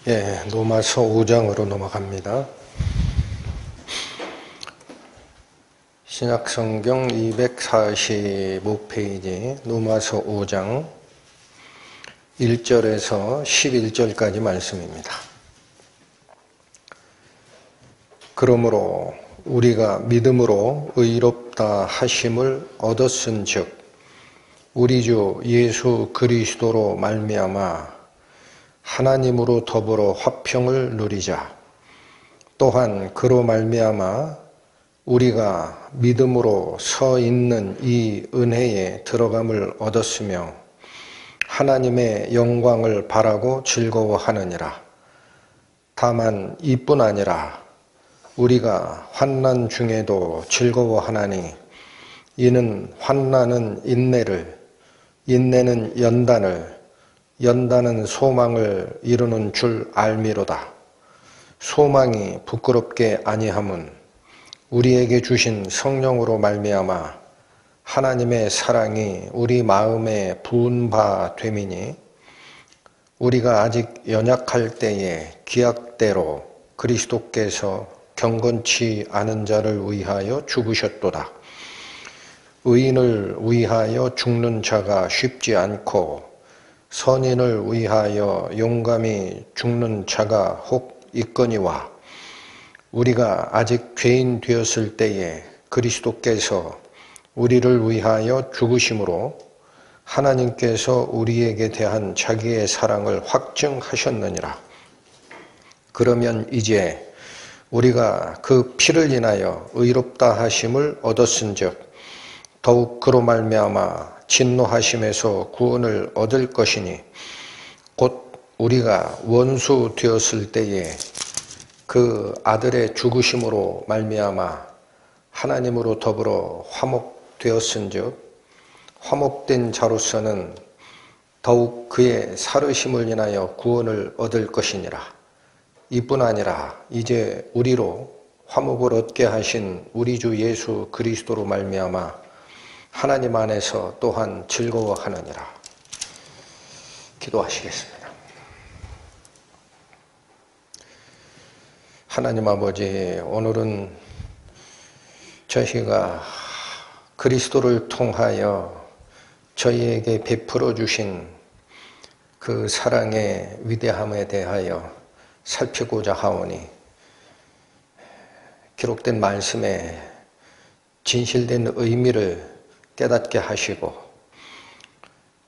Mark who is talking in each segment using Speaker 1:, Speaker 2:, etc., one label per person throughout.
Speaker 1: 로마서 5장으로 넘어갑니다. 신약성경 245페이지 로마서 5장 1절에서 11절까지 말씀입니다. 그러므로 우리가 믿음으로 의롭다 하심을 얻었은즉 우리 주 예수 그리스도로 말미암아 하나님으로 더불어 화평을 누리자. 또한 그로 말미암아 우리가 믿음으로 서 있는 이 은혜에 들어감을 얻었으며 하나님의 영광을 바라고 즐거워하느니라. 다만 이뿐 아니라 우리가 환난 중에도 즐거워하나니 이는 환난은 인내를, 인내는 연단을, 연단은 소망을 이루는 줄 알미로다. 소망이 부끄럽게 아니함은 우리에게 주신 성령으로 말미암아 하나님의 사랑이 우리 마음에 부은 바 됨이니 우리가 아직 연약할 때에 기약대로 그리스도께서 경건치 않은 자를 위하여 죽으셨도다. 의인을 위하여 죽는 자가 쉽지 않고 선인을 위하여 용감히 죽는 자가 혹 있거니와 우리가 아직 죄인 되었을 때에 그리스도께서 우리를 위하여 죽으심으로 하나님께서 우리에게 대한 자기의 사랑을 확증하셨느니라. 그러면 이제 우리가 그 피를 인하여 의롭다 하심을 얻었은즉 더욱 그로 말미암아 진노하심에서 구원을 얻을 것이니 곧 우리가 원수 되었을 때에 그 아들의 죽으심으로 말미암아 하나님으로 더불어 화목되었은즉 화목된 자로서는 더욱 그의 살으심을 인하여 구원을 얻을 것이니라. 이뿐 아니라 이제 우리로 화목을 얻게 하신 우리 주 예수 그리스도로 말미암아 하나님 안에서 또한 즐거워하느니라. 기도하시겠습니다. 하나님 아버지, 오늘은 저희가 그리스도를 통하여 저희에게 베풀어 주신 그 사랑의 위대함에 대하여 살피고자 하오니 기록된 말씀에 진실된 의미를 깨닫게 하시고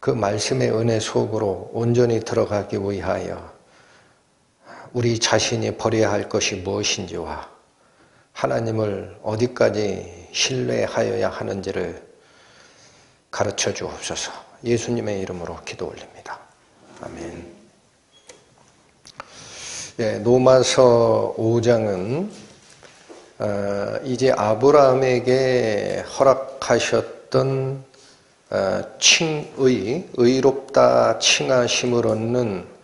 Speaker 1: 그 말씀의 은혜 속으로 온전히 들어가기 위하여 우리 자신이 버려야 할 것이 무엇인지와 하나님을 어디까지 신뢰하여야 하는지를 가르쳐 주옵소서. 예수님의 이름으로 기도 올립니다. 아멘. 로마서 5장은 이제 아브라함에게 허락하셨던 칭의, 의롭다 칭하심을 얻는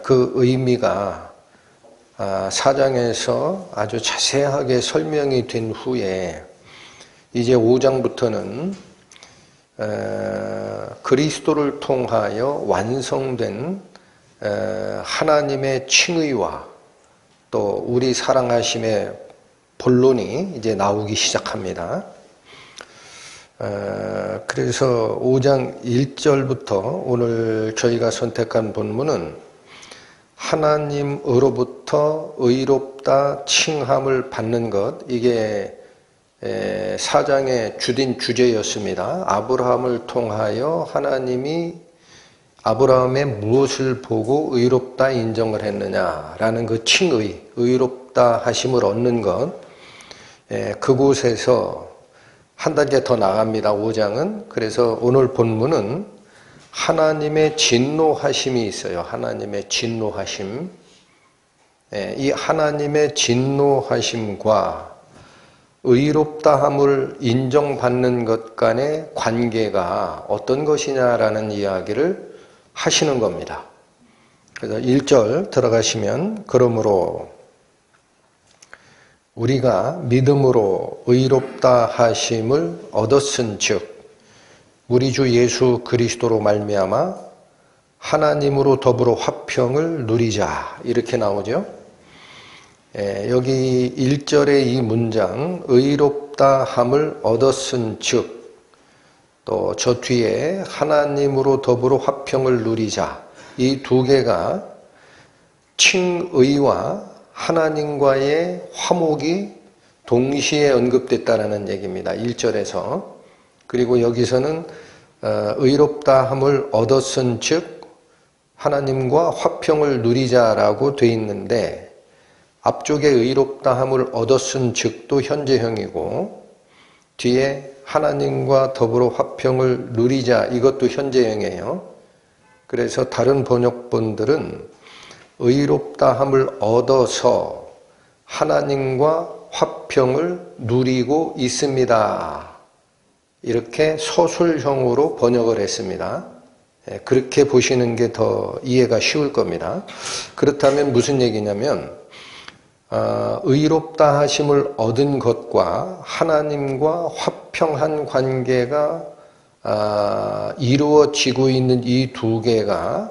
Speaker 1: 그 의미가 4장에서 아주 자세하게 설명이 된 후에 이제 5장부터는 그리스도를 통하여 완성된 하나님의 칭의와 또 우리 사랑하심의 본론이 이제 나오기 시작합니다. 그래서 5장 1절부터 오늘 저희가 선택한 본문은 하나님으로부터 의롭다 칭함을 받는 것, 이게 4장의 주된 주제였습니다. 아브라함을 통하여 하나님이 아브라함의 무엇을 보고 의롭다 인정을 했느냐라는 그 칭의, 의롭다 하심을 얻는 것, 그곳에서 한 단계 더 나갑니다. 5장은. 그래서 오늘 본문은 하나님의 진노하심이 있어요. 하나님의 진노하심. 이 하나님의 진노하심과 의롭다함을 인정받는 것 간의 관계가 어떤 것이냐라는 이야기를 하시는 겁니다. 그래서 1절 들어가시면 그러므로 우리가 믿음으로 의롭다 하심을 얻었은즉 우리 주 예수 그리스도로 말미암아 하나님으로 더불어 화평을 누리자 이렇게 나오죠. 여기 1절의 이 문장 의롭다 함을 얻었은 즉 또 저 뒤에 하나님으로 더불어 화평을 누리자 이 두 개가 칭의와 하나님과의 화목이 동시에 언급됐다라는 얘기입니다. 1절에서. 그리고 여기서는 의롭다 함을 얻었은 즉 하나님과 화평을 누리자라고 돼 있는데 앞쪽에 의롭다 함을 얻었은 즉도 현재형이고 뒤에 하나님과 더불어 화평을 누리자 이것도 현재형이에요. 그래서 다른 번역본들은 의롭다 함을 얻어서 하나님과 화평을 누리고 있습니다. 이렇게 서술형으로 번역을 했습니다. 그렇게 보시는 게 더 이해가 쉬울 겁니다. 그렇다면 무슨 얘기냐면 의롭다 하심을 얻은 것과 하나님과 화평한 관계가 이루어지고 있는 이 두 개가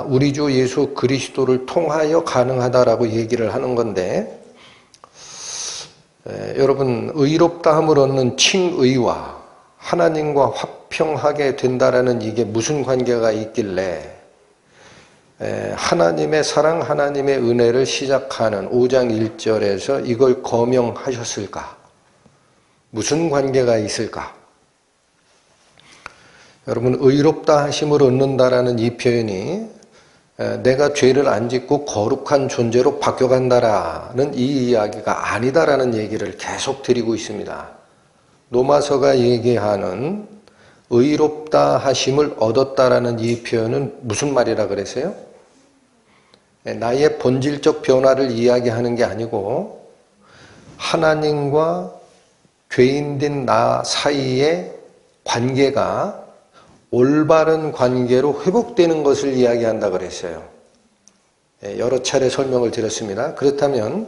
Speaker 1: 우리 주 예수 그리스도를 통하여 가능하다라고 얘기를 하는 건데 여러분 의롭다함을 얻는 칭의와 하나님과 화평하게 된다라는 이게 무슨 관계가 있길래 하나님의 사랑, 하나님의 은혜를 시작하는 5장 1절에서 이걸 거명하셨을까? 무슨 관계가 있을까? 여러분 의롭다 하심을 얻는다라는 이 표현이 내가 죄를 안 짓고 거룩한 존재로 바뀌어간다라는 이 이야기가 아니다라는 얘기를 계속 드리고 있습니다. 로마서가 얘기하는 의롭다 하심을 얻었다라는 이 표현은 무슨 말이라 그랬어요? 나의 본질적 변화를 이야기하는 게 아니고 하나님과 죄인된 나 사이의 관계가 올바른 관계로 회복되는 것을 이야기한다 그랬어요. 여러 차례 설명을 드렸습니다. 그렇다면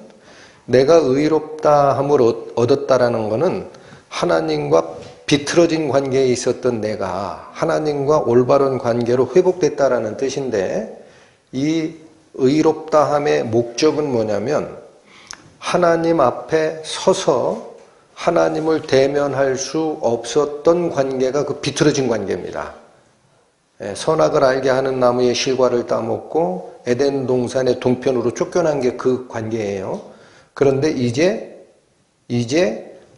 Speaker 1: 내가 의롭다 함을 얻었다라는 것은 하나님과 비틀어진 관계에 있었던 내가 하나님과 올바른 관계로 회복됐다라는 뜻인데 이 의롭다함의 목적은 뭐냐면 하나님 앞에 서서 하나님을 대면할 수 없었던 관계가 그 비틀어진 관계입니다. 선악을 알게 하는 나무의 실과를 따먹고 에덴 동산의 동편으로 쫓겨난 게 그 관계예요. 그런데 이제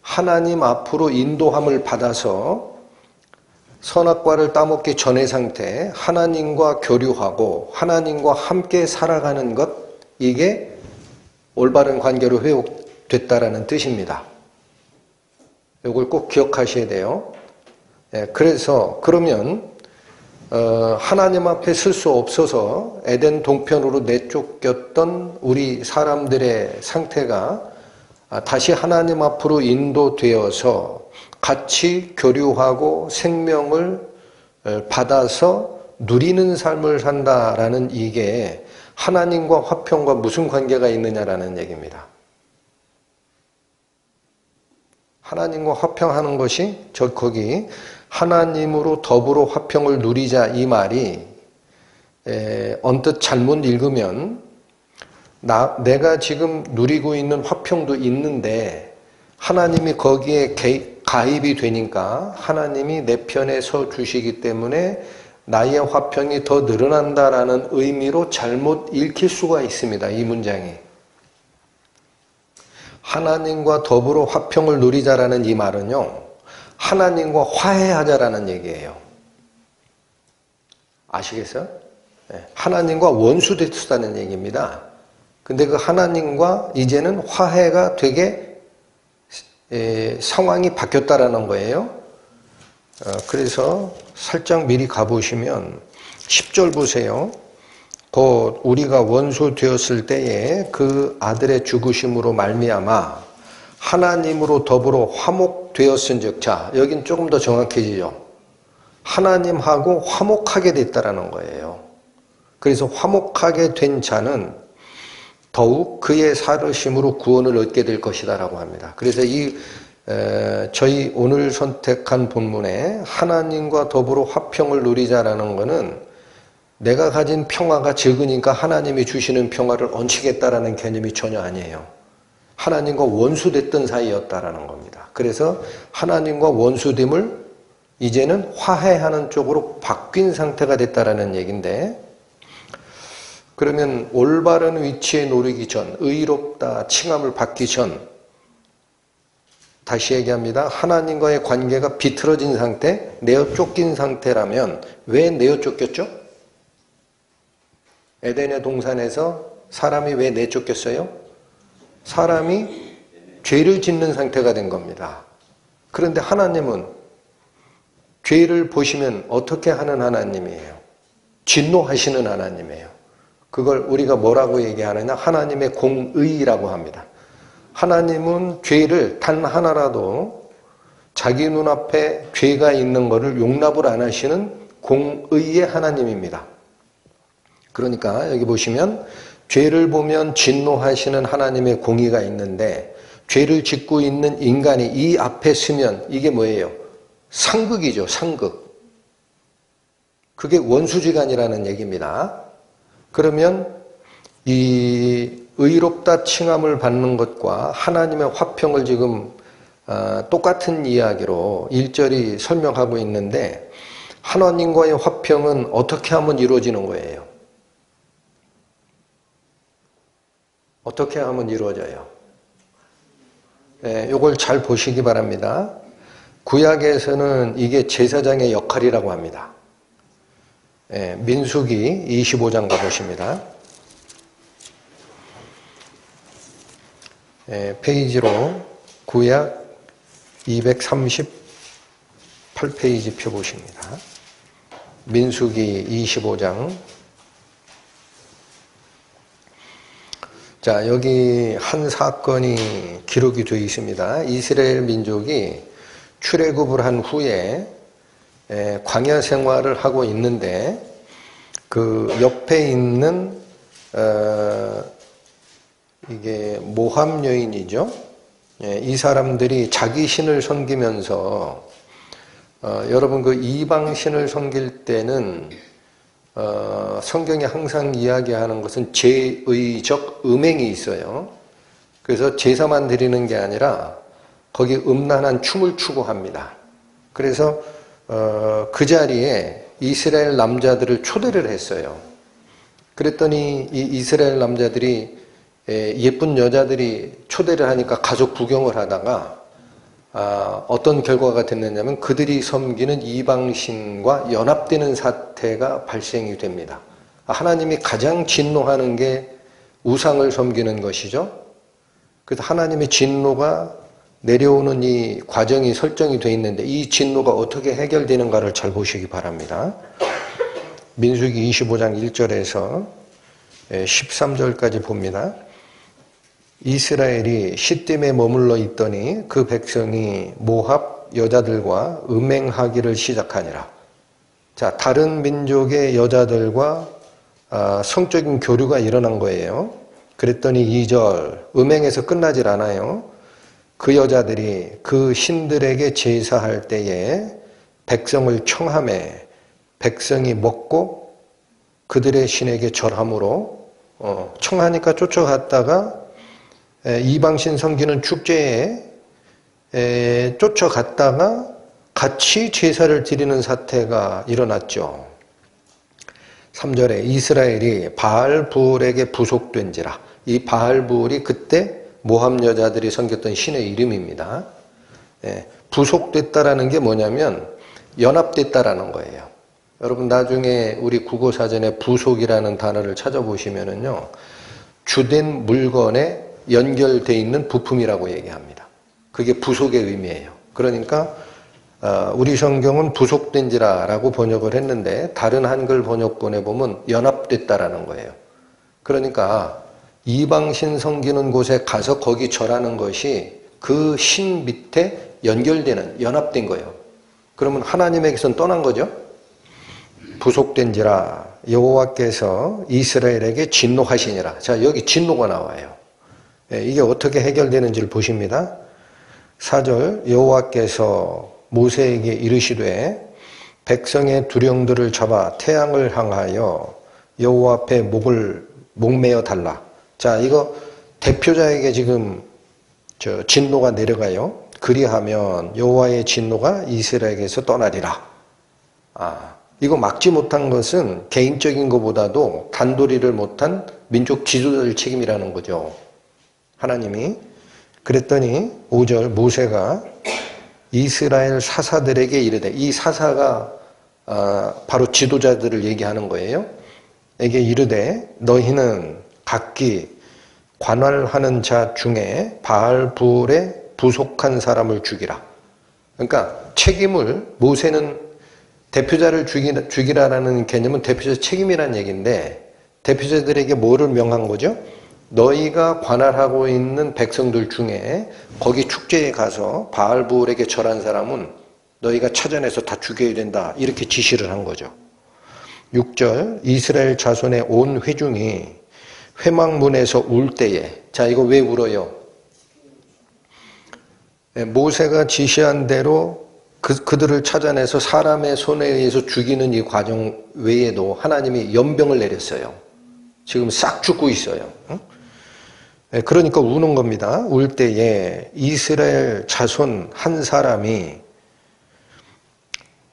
Speaker 1: 하나님 앞으로 인도함을 받아서 선악과를 따먹기 전의 상태, 하나님과 교류하고 하나님과 함께 살아가는 것, 이게 올바른 관계로 회복됐다라는 뜻입니다. 이걸 꼭 기억하셔야 돼요. 그래서 그러면 하나님 앞에 설 수 없어서 에덴 동편으로 내쫓겼던 우리 사람들의 상태가 다시 하나님 앞으로 인도되어서 같이 교류하고 생명을 받아서 누리는 삶을 산다라는 이게 하나님과 화평과 무슨 관계가 있느냐라는 얘기입니다. 하나님과 화평하는 것이 거기 하나님으로 더불어 화평을 누리자 이 말이 언뜻 잘못 읽으면 내가 지금 누리고 있는 화평도 있는데 하나님이 거기에 가입이 되니까 하나님이 내 편에 서 주시기 때문에 나의 화평이 더 늘어난다라는 의미로 잘못 읽힐 수가 있습니다. 이 문장이. 하나님과 더불어 화평을 누리자라는 이 말은요. 하나님과 화해하자라는 얘기예요. 아시겠어요? 하나님과 원수 됐다는 얘기입니다. 근데 그 하나님과 이제는 화해가 되게 상황이 바뀌었다라는 거예요. 그래서 살짝 미리 가보시면 10절 보세요. 곧 우리가 원수 되었을 때에 그 아들의 죽으심으로 말미암아 하나님으로 더불어 화목되었은즉, 자 여긴 조금 더 정확해지죠. 하나님하고 화목하게 됐다라는 거예요. 그래서 화목하게 된 자는 더욱 그의 살으심으로 구원을 얻게 될 것이다라고 합니다. 그래서 저희 오늘 선택한 본문에 하나님과 더불어 화평을 누리자라는 것은 내가 가진 평화가 적으니까 하나님이 주시는 평화를 얹히겠다라는 개념이 전혀 아니에요. 하나님과 원수됐던 사이였다라는 겁니다. 그래서 하나님과 원수됨을 이제는 화해하는 쪽으로 바뀐 상태가 됐다라는 얘기인데, 그러면 올바른 위치에 놓이기 전, 의롭다 칭함을 받기 전, 다시 얘기합니다. 하나님과의 관계가 비틀어진 상태, 내어 쫓긴 상태라면 왜 내어 쫓겼죠? 에덴의 동산에서 사람이 왜 내쫓겼어요? 사람이 죄를 짓는 상태가 된 겁니다. 그런데 하나님은 죄를 보시면 어떻게 하는 하나님이에요? 진노하시는 하나님이에요. 그걸 우리가 뭐라고 얘기하느냐? 하나님의 공의라고 합니다. 하나님은 죄를 단 하나라도 자기 눈앞에 죄가 있는 것을 용납을 안 하시는 공의의 하나님입니다. 그러니까 여기 보시면 죄를 보면 진노하시는 하나님의 공의가 있는데, 죄를 짓고 있는 인간이 이 앞에 서면 이게 뭐예요? 상극이죠. 상극. 그게 원수지간이라는 얘기입니다. 그러면 이 의롭다 칭함을 받는 것과 하나님의 화평을 지금 똑같은 이야기로 1절이 설명하고 있는데, 하나님과의 화평은 어떻게 하면 이루어지는 거예요? 어떻게 하면 이루어져요? 이걸 잘 보시기 바랍니다. 구약에서는 이게 제사장의 역할이라고 합니다. 민수기 25장 가보십니다. 페이지로 구약 238페이지 펴보십니다. 민수기 25장. 자, 여기 한 사건이 기록이 되어 있습니다. 이스라엘 민족이 출애굽을 한 후에 광야 생활을 하고 있는데, 그 옆에 있는 이게 모함 여인이죠. 이 사람들이 자기 신을 섬기면서 여러분 그 이방 신을 섬길 때는 성경이 항상 이야기하는 것은 제의적 음행이 있어요. 그래서 제사만 드리는 게 아니라 거기 음란한 춤을 추구합니다. 그래서 그 자리에 이스라엘 남자들을 초대를 했어요. 그랬더니 이 이스라엘 남자들이 예쁜 여자들이 초대를 하니까 가족 구경을 하다가 어떤 결과가 됐느냐면 그들이 섬기는 이방신과 연합되는 사태가 발생이 됩니다. 하나님이 가장 진노하는 게 우상을 섬기는 것이죠. 그래서 하나님의 진노가 내려오는 이 과정이 설정이 되어 있는데, 이 진노가 어떻게 해결되는가를 잘 보시기 바랍니다. 민수기 25장 1절에서 13절까지 봅니다. 이스라엘이 시딤에 머물러 있더니 그 백성이 모압 여자들과 음행하기를 시작하니라. 자, 다른 민족의 여자들과 성적인 교류가 일어난 거예요. 그랬더니 2절, 음행에서 끝나질 않아요. 그 여자들이 그 신들에게 제사할 때에 백성을 청함해 백성이 먹고 그들의 신에게 절함으로 청하니까 쫓아갔다가 이방신 섬기는 축제에 쫓아갔다가 같이 제사를 드리는 사태가 일어났죠. 3절에 이스라엘이 바알부올에게 부속된지라. 이 바알부올이 그때 모함 여자들이 섬겼던 신의 이름입니다. 부속됐다라는 게 뭐냐면 연합됐다라는 거예요. 여러분 나중에 우리 국어사전에 부속이라는 단어를 찾아보시면은요, 주된 물건에 연결되어 있는 부품이라고 얘기합니다. 그게 부속의 의미예요. 그러니까 우리 성경은 부속된지라라고 번역을 했는데 다른 한글 번역본에 보면 연합됐다라는 거예요. 그러니까 이방신 섬기는 곳에 가서 거기 절하는 것이 그 신 밑에 연결되는, 연합된 거예요. 그러면 하나님에게선 떠난 거죠. 부속된지라 여호와께서 이스라엘에게 진노하시니라. 자, 여기 진노가 나와요. 이게 어떻게 해결되는지를 보십니다. 4절, 여호와께서 모세에게 이르시되 백성의 두령들을 잡아 태양을 향하여 여호와 앞에 목매어 달라. 자, 이거 대표자에게 지금 진노가 내려가요. 그리하면 여호와의 진노가 이스라엘에게서 떠나리라. 이거 막지 못한 것은 개인적인 것보다도 단도리를 못한 민족 지도자들 책임이라는 거죠. 하나님이. 그랬더니 5절 모세가 이스라엘 사사들에게 이르되, 이 사사가 바로 지도자들을 얘기하는 거예요. 에게 이르되 너희는 각기 관할하는 자 중에 바알불에 부속한 사람을 죽이라. 그러니까 책임을, 모세는 대표자를 죽이라라는 개념은 대표자 책임이라는 얘기인데, 대표자들에게 뭐를 명한 거죠? 너희가 관할하고 있는 백성들 중에 거기 축제에 가서 바알불에게 절한 사람은 너희가 찾아내서 다 죽여야 된다. 이렇게 지시를 한 거죠. 6절 이스라엘 자손의 온 회중이 회막문에서 울 때에, 자, 이거 왜 울어요? 모세가 지시한 대로 그들을 찾아내서 사람의 손에 의해서 죽이는 이 과정 외에도 하나님이 연병을 내렸어요. 지금 싹 죽고 있어요. 그러니까 우는 겁니다. 울 때에 이스라엘 자손 한 사람이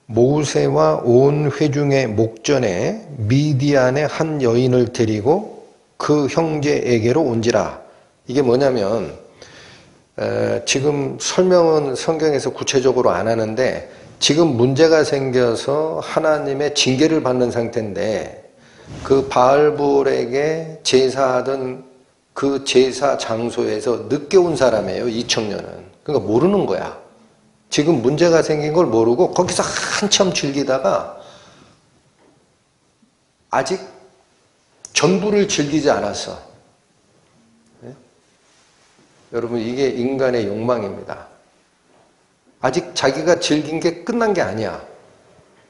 Speaker 1: 모세와 온 회중의 목전에 미디안의 한 여인을 데리고 그 형제에게로 온지라. 이게 뭐냐면 지금 설명은 성경에서 구체적으로 안 하는데, 지금 문제가 생겨서 하나님의 징계를 받는 상태인데, 그 바알불에게 제사하던 그 제사 장소에서 늦게 온 사람이에요. 이 청년은. 그러니까 모르는 거야. 지금 문제가 생긴 걸 모르고 거기서 한참 즐기다가 아직 전부를 즐기지 않았어. 네? 여러분, 이게 인간의 욕망입니다. 아직 자기가 즐긴 게 끝난 게 아니야.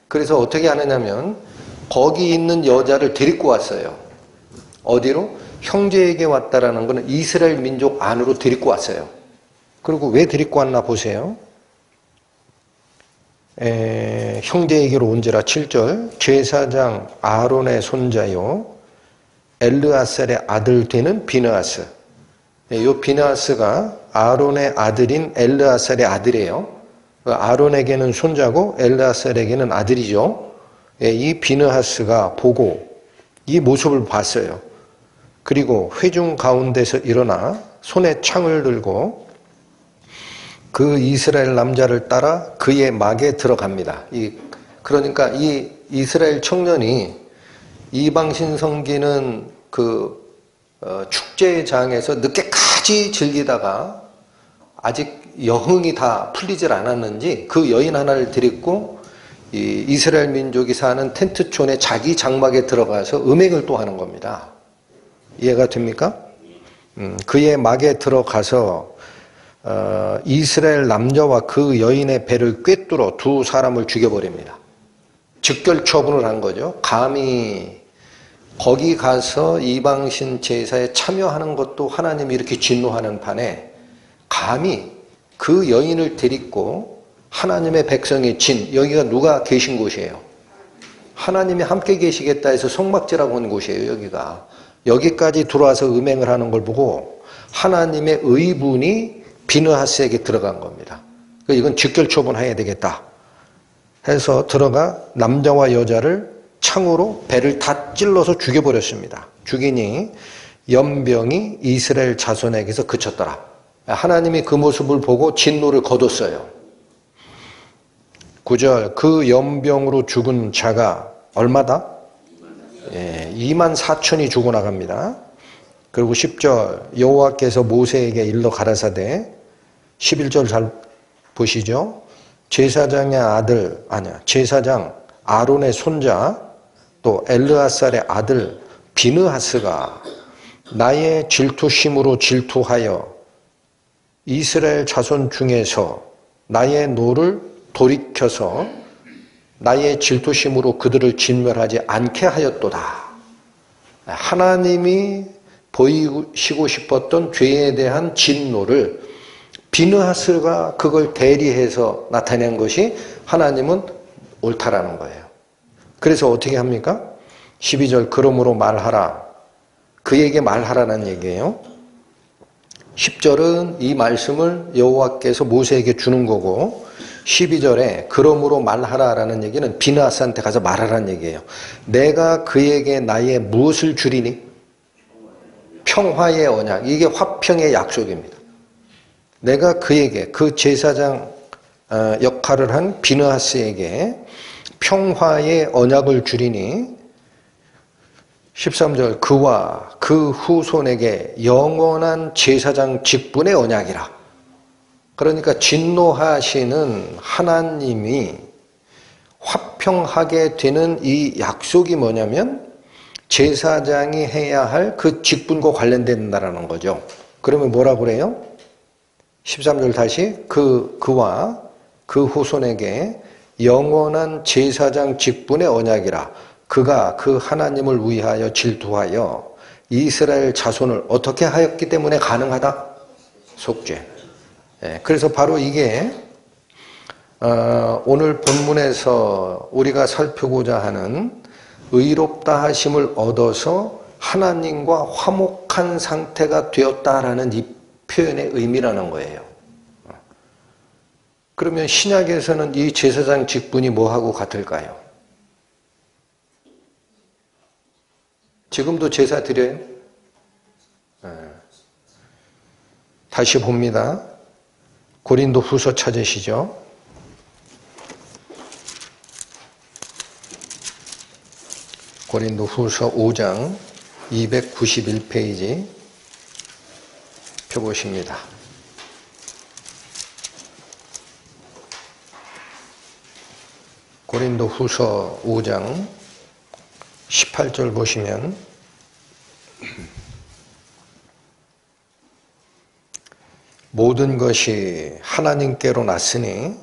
Speaker 1: 그래서 어떻게 하느냐면 거기 있는 여자를 데리고 왔어요. 어디로? 형제에게 왔다라는 것은 이스라엘 민족 안으로 데리고 왔어요. 그리고 왜 데리고 왔나 보세요. 형제에게로 온지라. 7절 제사장 아론의 손자요 엘르아살의 아들 되는 비느하스. 이 비느하스가 아론의 아들인 엘르아살의 아들이에요. 아론에게는 손자고 엘르아살에게는 아들이죠. 이 비느하스가 보고 이 모습을 봤어요. 그리고 회중 가운데서 일어나 손에 창을 들고 그 이스라엘 남자를 따라 그의 막에 들어갑니다. 그러니까 이 이스라엘 청년이 이방신 섬기는 그 축제장에서 늦게까지 즐기다가 아직 여흥이 다 풀리질 않았는지 그 여인 하나를 데리고 이 이스라엘 민족이 사는 텐트촌에 자기 장막에 들어가서 음행을 또 하는 겁니다. 이해가 됩니까? 그의 막에 들어가서 이스라엘 남자와 그 여인의 배를 꿰뚫어 두 사람을 죽여버립니다. 즉결 처분을 한 거죠. 감히 거기 가서 이방신 제사에 참여하는 것도 하나님이 이렇게 진노하는 판에 감히 그 여인을 데리고 하나님의 백성이 여기가 누가 계신 곳이에요? 하나님이 함께 계시겠다 해서 성막지라고 한 곳이에요. 여기까지 들어와서 음행을 하는 걸 보고 하나님의 의분이 비느하스에게 들어간 겁니다. 이건 즉결 처분해야 되겠다 해서 들어가 남자와 여자를 창으로 배를 다 찔러서 죽여버렸습니다. 죽이니 연병이 이스라엘 자손에게서 그쳤더라. 하나님이 그 모습을 보고 진노를 거뒀어요. 9절 그 연병으로 죽은 자가 얼마다? 24,000이 죽어나갑니다. 그리고 10절 여호와께서 모세에게 일러 가라사대, 11절 잘 보시죠. 제사장 아론의 손자 또 엘르아살의 아들 비느하스가 나의 질투심으로 질투하여 이스라엘 자손 중에서 나의 노를 돌이켜서 나의 질투심으로 그들을 진멸하지 않게 하였도다. 하나님이 보이시고 싶었던 죄에 대한 진노를 비느하스가 그걸 대리해서 나타낸 것이 하나님은 옳다라는 거예요. 그래서 어떻게 합니까? 12절 그러므로 말하라. 그에게 말하라는 얘기예요. 10절은 이 말씀을 여호와께서 모세에게 주는 거고 12절에 그러므로 말하라라는 얘기는 비느하스한테 가서 말하라는 얘기예요. 내가 그에게 나의 무엇을 주리니? 평화의 언약. 이게 화평의 약속입니다. 내가 그에게 그 제사장 역할을 한 비느하스에게 평화의 언약을 주리니 13절 그와 그 후손에게 영원한 제사장 직분의 언약이라. 그러니까 진노하시는 하나님이 화평하게 되는 이 약속이 뭐냐면 제사장이 해야 할 그 직분과 관련된다라는 거죠. 그러면 뭐라 그래요? 13절 다시 그와 그 후손에게 영원한 제사장 직분의 언약이라. 그가 그 하나님을 위하여 질투하여 이스라엘 자손을 어떻게 하였기 때문에 가능하다? 속죄. 그래서 바로 이게 오늘 본문에서 우리가 살피고자 하는 의롭다 하심을 얻어서 하나님과 화목한 상태가 되었다라는 이 표현의 의미라는 거예요. 그러면 신약에서는 이 제사장 직분이 뭐하고 같을까요? 지금도 제사 드려요? 다시 봅니다. 고린도 후서 찾으시죠? 고린도 후서 5장 291페이지 펴보십니다. 고린도 후서 5장 18절 보시면 모든 것이 하나님께로 났으니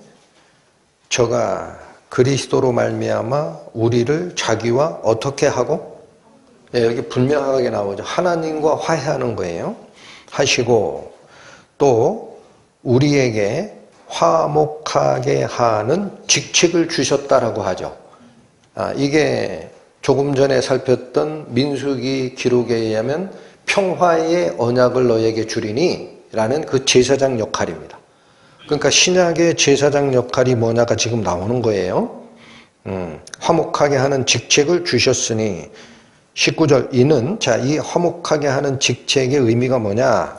Speaker 1: 저가 그리스도로 말미암아 우리를 자기와 어떻게 하고 여기 분명하게 나오죠. 하나님과 화해하는 거예요. 하시고 또 우리에게 화목하게 하는 직책을 주셨다라고 하죠. 이게 조금 전에 살폈던 민수기 기록에 의하면 평화의 언약을 너에게 주리니 라는 그 제사장 역할입니다. 그러니까 신약의 제사장 역할이 뭐냐가 지금 나오는 거예요. 화목하게 하는 직책을 주셨으니 19절 이는 이 화목하게 하는 직책의 의미가 뭐냐?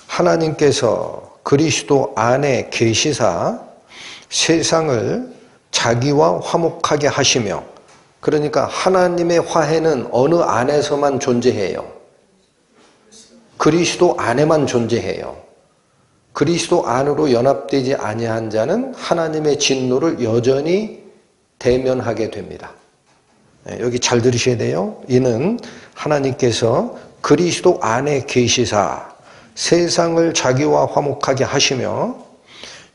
Speaker 1: 하나님께서 그리스도 안에 계시사 세상을 자기와 화목하게 하시며 그러니까 하나님의 화해는 어느 안에서만 존재해요? 그리스도 안에만 존재해요. 그리스도 안으로 연합되지 아니한 자는 하나님의 진노를 여전히 대면하게 됩니다. 여기 잘 들으셔야 돼요. 이는 하나님께서 그리스도 안에 계시사 세상을 자기와 화목하게 하시며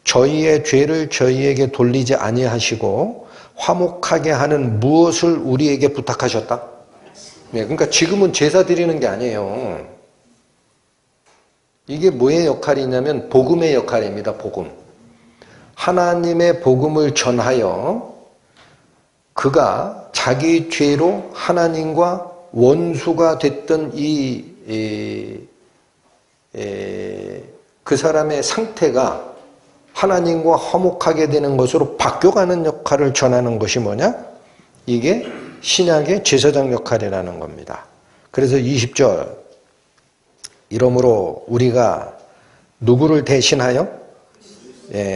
Speaker 1: 저희의 죄를 저희에게 돌리지 아니하시고 화목하게 하는 무엇을 우리에게 부탁하셨다? 그러니까 지금은 제사 드리는 게 아니에요. 이게 뭐의 역할이냐면 복음의 역할입니다. 복음. 하나님의 복음을 전하여 그가 자기 죄로 하나님과 원수가 됐던 그 사람의 상태가 하나님과 화목하게 되는 것으로 바뀌어가는 역할을 전하는 것이 뭐냐? 이게 신약의 제사장 역할이라는 겁니다. 그래서 20절 이러므로 우리가 누구를 대신하여?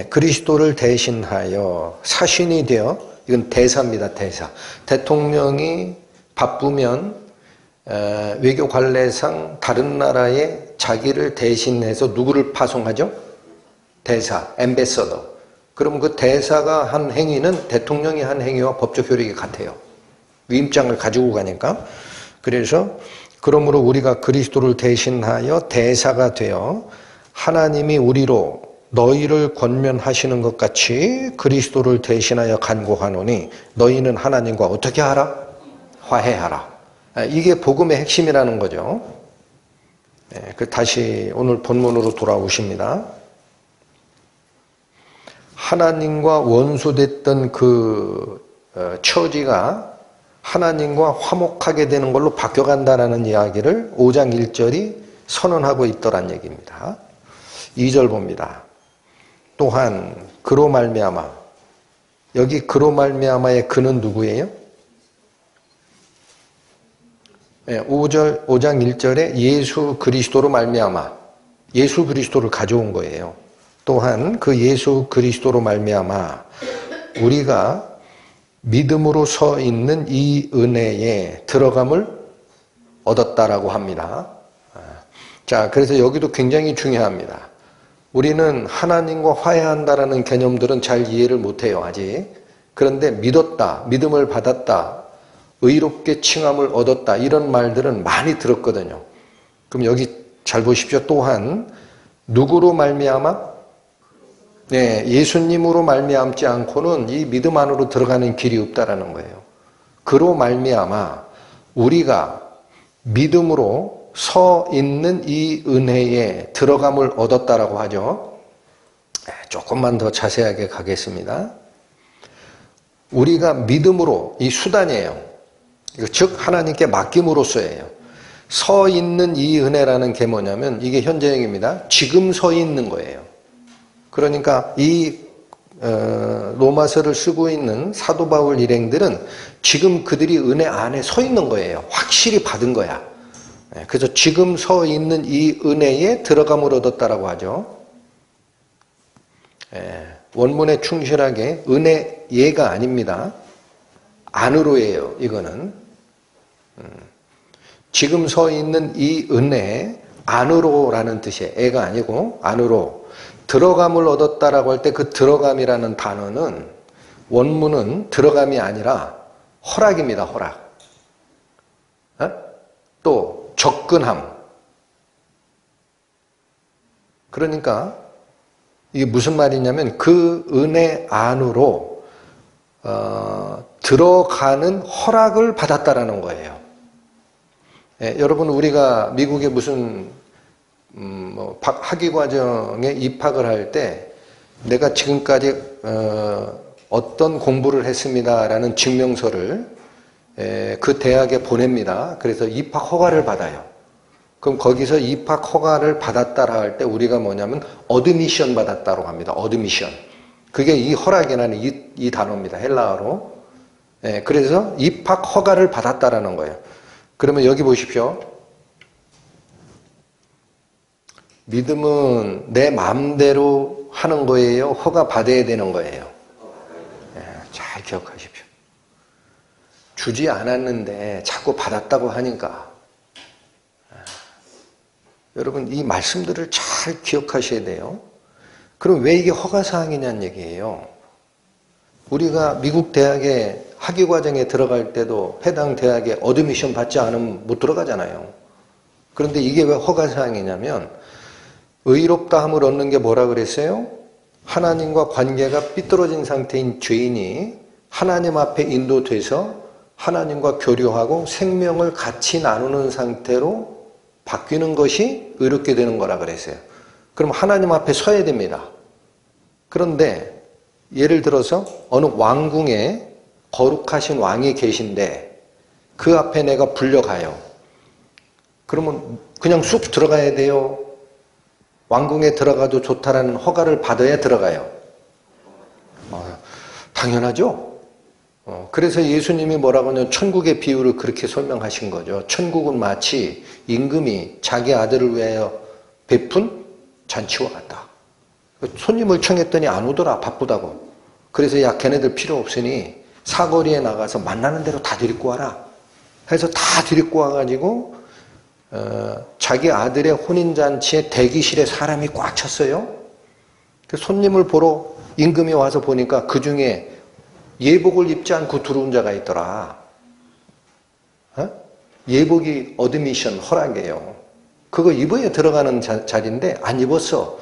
Speaker 1: 그리스도를 대신하여 사신이 되어 이건 대사입니다. 대사. 대통령이 바쁘면 외교 관례상 다른 나라에 자기를 대신해서 누구를 파송하죠? 대사, 엠베서더. 그럼 그 대사가 한 행위는 대통령이 한 행위와 법적 효력이 같아요. 위임장을 가지고 가니까. 그래서 그러므로 우리가 그리스도를 대신하여 대사가 되어 하나님이 우리로 너희를 권면하시는 것 같이 그리스도를 대신하여 간구하노니 너희는 하나님과 어떻게 하라? 화해하라. 이게 복음의 핵심이라는 거죠. 다시 오늘 본문으로 돌아오십니다. 하나님과 원수됐던 그 처지가 하나님과 화목하게 되는 걸로 바뀌어간다라는 이야기를 5장 1절이 선언하고 있더란 얘기입니다. 2절 봅니다. 또한 그로 말미암아, 여기 그로 말미암아의 그는 누구예요? 5장 1절에 예수 그리스도로 말미암아, 예수 그리스도를 가져온 거예요. 또한 그 예수 그리스도로 말미암아 우리가 믿음으로 서 있는 이 은혜에 들어감을 얻었다라고 합니다. 자, 그래서 여기도 굉장히 중요합니다. 우리는 하나님과 화해한다라는 개념들은 잘 이해를 못해요, 아직. 그런데 믿었다, 믿음을 받았다, 의롭게 칭함을 얻었다, 이런 말들은 많이 들었거든요. 그럼 여기 잘 보십시오. 또한 누구로 말미암아? 네, 예수님으로 말미암지 않고는 이 믿음 안으로 들어가는 길이 없다라는 거예요. 그로 말미암아 우리가 믿음으로 서 있는 이 은혜에 들어감을 얻었다라고 하죠. 조금만 더 자세하게 가겠습니다. 우리가 믿음으로, 이 수단이에요. 즉 하나님께 맡김으로써예요. 서 있는 이 은혜라는 게 뭐냐면 이게 현재형입니다. 지금 서 있는 거예요. 그러니까 이 로마서를 쓰고 있는 사도 바울 일행들은 지금 그들이 은혜 안에 서 있는 거예요. 확실히 받은 거야. 그래서 지금 서 있는 이 은혜에 들어감을 얻었다라고 하죠. 원문에 충실하게 은혜예가 아닙니다. 안으로예요. 이거는 지금 서 있는 이 은혜 안으로라는 뜻이에요. 애가 아니고 안으로 들어감을 얻었다라고 할 때 그 들어감이라는 단어는 원문은 들어감이 아니라 허락입니다. 허락. 또 접근함. 그러니까 이게 무슨 말이냐면 그 은혜 안으로 들어가는 허락을 받았다라는 거예요. 여러분 우리가 미국에 무슨 학위 과정에 입학을 할 때 내가 지금까지 어떤 공부를 했습니다라는 증명서를 그 대학에 보냅니다. 그래서 입학 허가를 받아요. 그럼 거기서 입학 허가를 받았다라 할 때 우리가 뭐냐면 어드미션 받았다고 합니다. 어드미션. 그게 이 허락이라는 이 단어입니다. 헬라어로. 그래서 입학 허가를 받았다라는 거예요. 그러면 여기 보십시오. 믿음은 내 마음대로 하는 거예요? 허가 받아야 되는 거예요? 잘 기억하십시오. 주지 않았는데 자꾸 받았다고 하니까 여러분 이 말씀들을 잘 기억하셔야 돼요. 그럼 왜 이게 허가사항이냐는 얘기예요. 우리가 미국 대학에 학위과정에 들어갈 때도 해당 대학에 어드미션 받지 않으면 못 들어가잖아요. 그런데 이게 왜 허가사항이냐면 의롭다함을 얻는 게 뭐라 그랬어요? 하나님과 관계가 삐뚤어진 상태인 죄인이 하나님 앞에 인도돼서 하나님과 교류하고 생명을 같이 나누는 상태로 바뀌는 것이 의롭게 되는 거라 그랬어요. 그럼 하나님 앞에 서야 됩니다. 그런데 예를 들어서 어느 왕궁에 거룩하신 왕이 계신데 그 앞에 내가 불려가요. 그러면 그냥 쑥 들어가야 돼요? 왕궁에 들어가도 좋다라는 허가를 받아야 들어가요? 당연하죠. 그래서 예수님이 뭐라고 하냐면 천국의 비유를 그렇게 설명하신 거죠. 천국은 마치 임금이 자기 아들을 위하여 베푼 잔치와 같다. 손님을 청했더니 안 오더라. 바쁘다고. 그래서 야 걔네들 필요 없으니 사거리에 나가서 만나는 대로 다 데리고 와라. 해서 다 데리고 와가지고 자기 아들의 혼인잔치에 대기실에 사람이 꽉 찼어요. 손님을 보러 임금이 와서 보니까 그 중에 예복을 입지 않고 들어온 자가 있더라. 예복이 어드미션 허락이에요. 그거 입어야 들어가는 자리인데 안 입었어.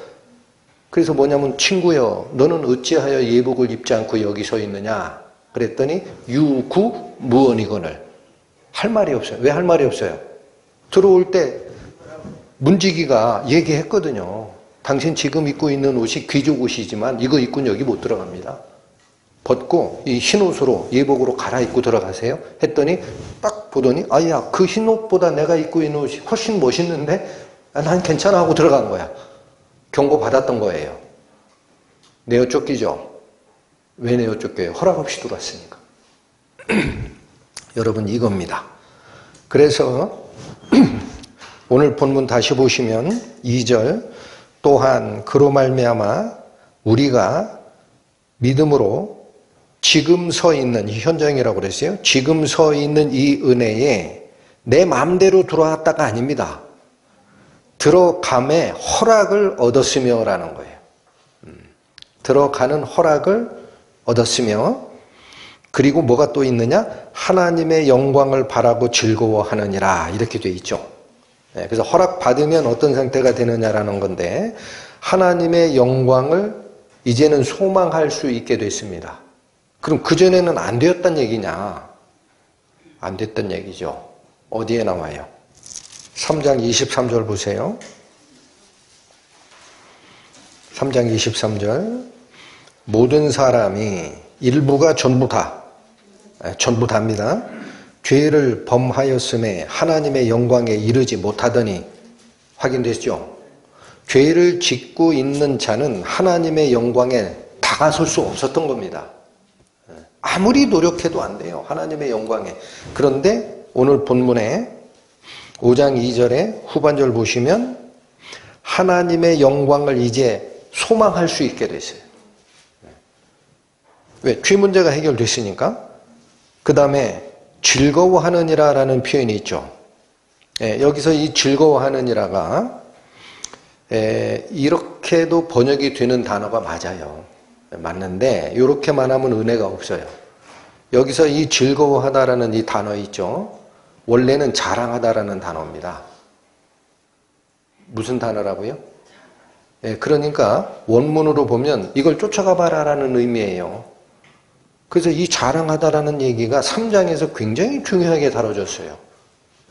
Speaker 1: 그래서 뭐냐면 친구여 너는 어찌하여 예복을 입지 않고 여기 서 있느냐 그랬더니 유구 무언이거늘. 할 말이 없어요. 왜 할 말이 없어요? 들어올 때 문지기가 얘기했거든요. 당신 지금 입고 있는 옷이 귀족 옷이지만 이거 입고는 여기 못 들어갑니다. 벗고 이 흰 옷으로 예복으로 갈아입고 들어가세요. 했더니 딱 보더니 아야 그 흰 옷보다 내가 입고 있는 옷이 훨씬 멋있는데 난 괜찮아 하고 들어간 거야. 경고 받았던 거예요. 내어 쫓기죠. 왜 내어 쫓겨요? 허락 없이 들어왔으니까. 여러분 이겁니다. 그래서 오늘 본문 다시 보시면 2절 또한 그로 말미암아 우리가 믿음으로 지금 서 있는 이 현장이라고 그랬어요. 지금 서 있는 이 은혜에 내 마음대로 들어왔다가 아닙니다. 들어감에 허락을 얻었으며 라는 거예요. 들어가는 허락을 얻었으며 그리고 뭐가 또 있느냐? 하나님의 영광을 바라고 즐거워하느니라 이렇게 돼 있죠. 그래서 허락받으면 어떤 상태가 되느냐라는 건데 하나님의 영광을 이제는 소망할 수 있게 됐습니다. 그럼 그전에는 안 되었단 얘기냐? 안 됐단 얘기죠. 어디에 나와요? 3장 23절 보세요. 3장 23절 모든 사람이 일부가 전부 다입니다. 죄를 범하였음에 하나님의 영광에 이르지 못하더니 확인됐죠? 죄를 짓고 있는 자는 하나님의 영광에 다가설 수 없었던 겁니다. 아무리 노력해도 안 돼요. 하나님의 영광에. 그런데 오늘 본문에 5장 2절에 후반절 보시면 하나님의 영광을 이제 소망할 수 있게 됐어요. 왜? 죄 문제가 해결됐으니까. 그 다음에 즐거워하느니라 라는 표현이 있죠. 여기서 이 즐거워하느니라가 이렇게도 번역이 되는 단어가 맞아요. 맞는데 이렇게만 하면 은혜가 없어요. 여기서 이 즐거워하다라는 이 단어 있죠. 원래는 자랑하다라는 단어입니다. 무슨 단어라고요? 그러니까 원문으로 보면 이걸 쫓아가 봐라라는 의미예요. 그래서 이 자랑하다라는 얘기가 3장에서 굉장히 중요하게 다뤄졌어요.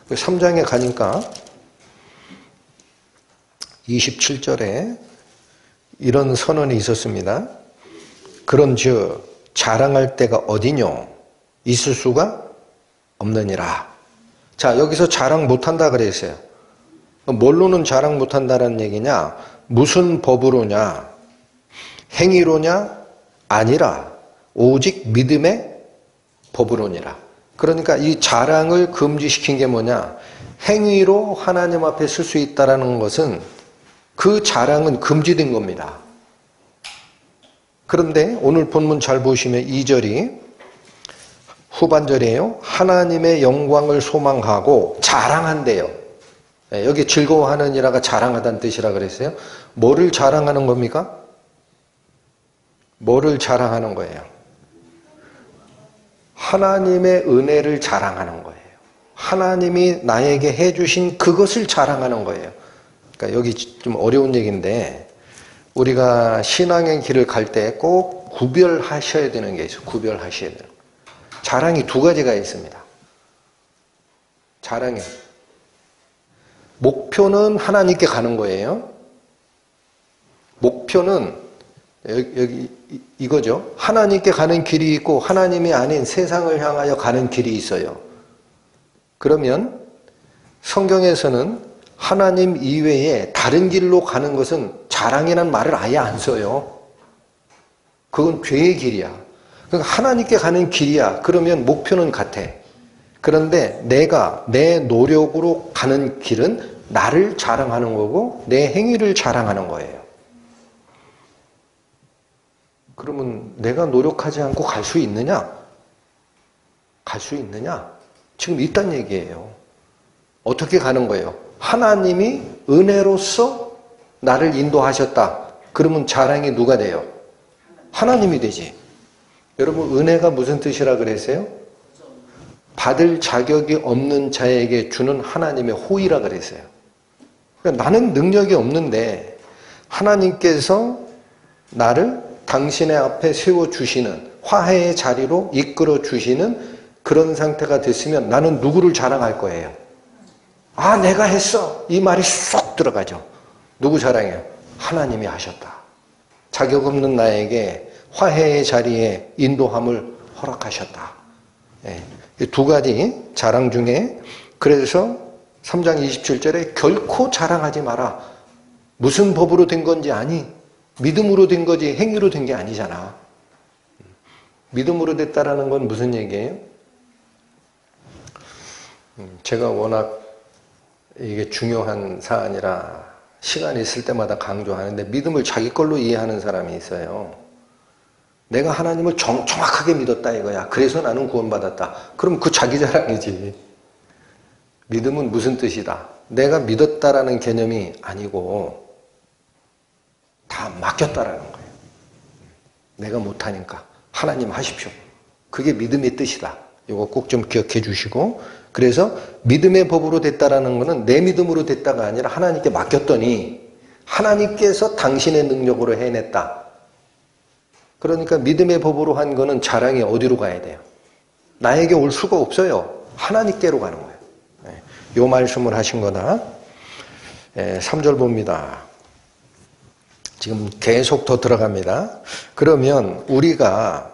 Speaker 1: 3장에 가니까 27절에 이런 선언이 있었습니다. 그런즉 자랑할 때가 어디뇨? 있을 수가 없느니라. 자, 여기서 자랑 못한다 그랬어요. 뭘로는 자랑 못한다는 얘기냐? 무슨 법으로냐? 행위로냐? 아니라 오직 믿음의 법으로니라. 그러니까 이 자랑을 금지시킨 게 뭐냐? 행위로 하나님 앞에 쓸 수 있다는 것은 그 자랑은 금지된 겁니다. 그런데 오늘 본문 잘 보시면 2절이 후반절이에요. 하나님의 영광을 소망하고 자랑한대요. 여기 즐거워하느니라가 자랑하다는 뜻이라 그랬어요. 뭐를 자랑하는 겁니까? 뭐를 자랑하는 거예요? 하나님의 은혜를 자랑하는 거예요. 하나님이 나에게 해주신 그것을 자랑하는 거예요. 그러니까 여기 좀 어려운 얘기인데 우리가 신앙의 길을 갈 때 꼭 구별하셔야 되는 게 있어요. 구별하셔야 되는 거. 자랑이 두 가지가 있습니다. 자랑이 목표는 하나님께 가는 거예요. 목표는 여기 이거죠. 하나님께 가는 길이 있고 하나님이 아닌 세상을 향하여 가는 길이 있어요. 그러면 성경에서는 하나님 이외에 다른 길로 가는 것은 자랑이라는 말을 아예 안 써요. 그건 죄의 길이야. 그러니까 하나님께 가는 길이야. 그러면 목표는 같아. 그런데 내가 내 노력으로 가는 길은 나를 자랑하는 거고 내 행위를 자랑하는 거예요. 그러면 내가 노력하지 않고 갈 수 있느냐? 갈 수 있느냐? 지금 있단 얘기예요. 어떻게 가는 거예요? 하나님이 은혜로서 나를 인도하셨다. 그러면 자랑이 누가 돼요? 하나님이 되지. 여러분 은혜가 무슨 뜻이라 그랬어요? 받을 자격이 없는 자에게 주는 하나님의 호의라 그랬어요. 그러니까 나는 능력이 없는데 하나님께서 나를 당신의 앞에 세워주시는 화해의 자리로 이끌어 주시는 그런 상태가 됐으면 나는 누구를 자랑할 거예요? 아, 내가 했어. 이 말이 쏙 들어가죠. 누구 자랑해요? 하나님이 하셨다. 자격 없는 나에게 화해의 자리에 인도함을 허락하셨다. 예, 이 두 가지 자랑 중에 그래서 3장 27절에 결코 자랑하지 마라. 무슨 법으로 된 건지 아니? 믿음으로 된 거지 행위로 된 게 아니잖아. 믿음으로 됐다라는 건 무슨 얘기예요? 제가 워낙 이게 중요한 사안이라 시간이 있을 때마다 강조하는데 믿음을 자기 걸로 이해하는 사람이 있어요. 내가 하나님을 정확하게 믿었다 이거야. 그래서 나는 구원받았다. 그럼 그 자기 자랑이지. 믿음은 무슨 뜻이다? 내가 믿었다라는 개념이 아니고 다 맡겼다라는 거예요. 내가 못하니까 하나님 하십시오. 그게 믿음의 뜻이다. 이거 꼭 좀 기억해 주시고, 그래서 믿음의 법으로 됐다라는 거는 내 믿음으로 됐다가 아니라 하나님께 맡겼더니 하나님께서 당신의 능력으로 해냈다. 그러니까 믿음의 법으로 한 거는 자랑이 어디로 가야 돼요? 나에게 올 수가 없어요. 하나님께로 가는 거예요. 이 말씀을 하신 거다. 3절 봅니다. 지금 계속 더 들어갑니다. 그러면 우리가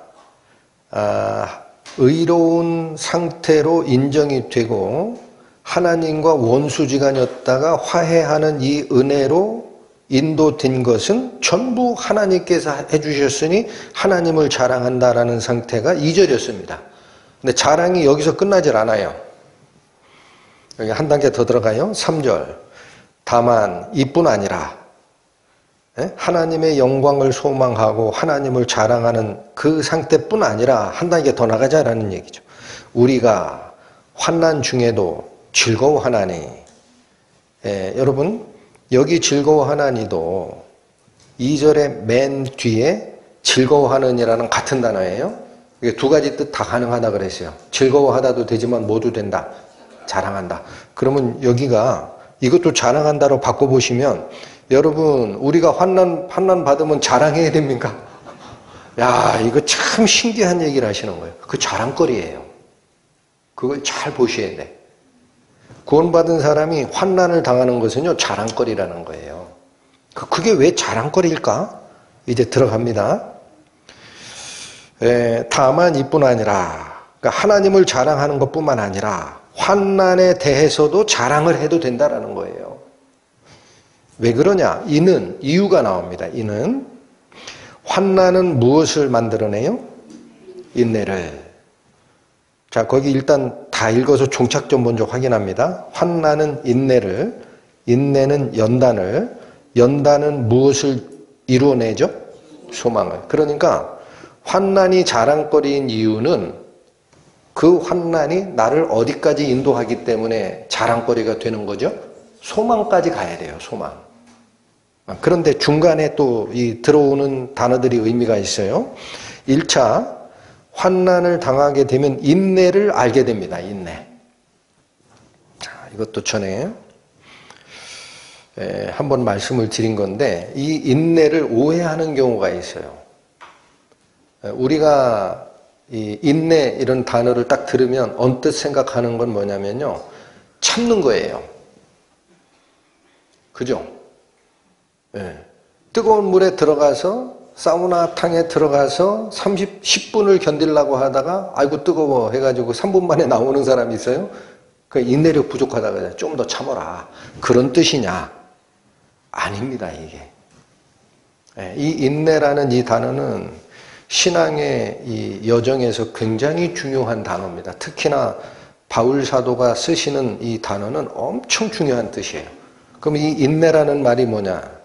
Speaker 1: 의로운 상태로 인정이 되고 하나님과 원수지간이었다가 화해하는 이 은혜로 인도된 것은 전부 하나님께서 해주셨으니 하나님을 자랑한다라는 상태가 2절이었습니다. 근데 자랑이 여기서 끝나질 않아요. 여기 한 단계 더 들어가요. 3절. 다만 이뿐 아니라 하나님의 영광을 소망하고 하나님을 자랑하는 그 상태뿐 아니라 한 단계 더 나가자라는 얘기죠. 우리가 환난 중에도 즐거워하나니. 여러분 여기 즐거워하나니도 2절의 맨 뒤에 즐거워하는이라는 같은 단어예요. 이게 두 가지 뜻 다 가능하다 그랬어요. 즐거워하다도 되지만 모두 된다. 자랑한다. 그러면 여기가 이것도 자랑한다로 바꿔보시면 여러분 우리가 환난 받으면 자랑해야 됩니까? 야, 이거 참 신기한 얘기를 하시는 거예요. 그 자랑거리예요. 그걸 잘 보셔야 돼. 구원받은 사람이 환난을 당하는 것은요 자랑거리라는 거예요. 그게 왜 자랑거리일까? 이제 들어갑니다. 다만 이뿐 아니라 그러니까 하나님을 자랑하는 것뿐만 아니라 환난에 대해서도 자랑을 해도 된다라는 거예요. 왜 그러냐? 이유가 나옵니다. 이는 환난은 무엇을 만들어내요? 인내를. 자, 거기 일단 다 읽어서 종착점 먼저 확인합니다. 환난은 인내를, 인내는 연단은 무엇을 이루어내죠? 소망을. 그러니까 환난이 자랑거리인 이유는 그 환난이 나를 어디까지 인도하기 때문에 자랑거리가 되는 거죠? 소망까지 가야 돼요, 소망. 그런데 중간에 또 이 들어오는 단어들이 의미가 있어요. 1차, 환난을 당하게 되면 인내를 알게 됩니다, 인내. 자, 이것도 전에 한번 말씀을 드린 건데, 이 인내를 오해하는 경우가 있어요. 우리가 이 인내 이런 단어를 딱 들으면 언뜻 생각하는 건 뭐냐면요. 참는 거예요. 그죠? 뜨거운 물에 들어가서 사우나탕에 들어가서 10분을 견디려고 하다가 아이고 뜨거워 해가지고 3분 만에 나오는 사람이 있어요. 그 인내력 부족하다가 좀 더 참아라. 그런 뜻이냐? 아닙니다, 이게. 이 인내라는 이 단어는 신앙의 이 여정에서 굉장히 중요한 단어입니다. 특히나 바울 사도가 쓰시는 이 단어는 엄청 중요한 뜻이에요. 그럼 이 인내라는 말이 뭐냐?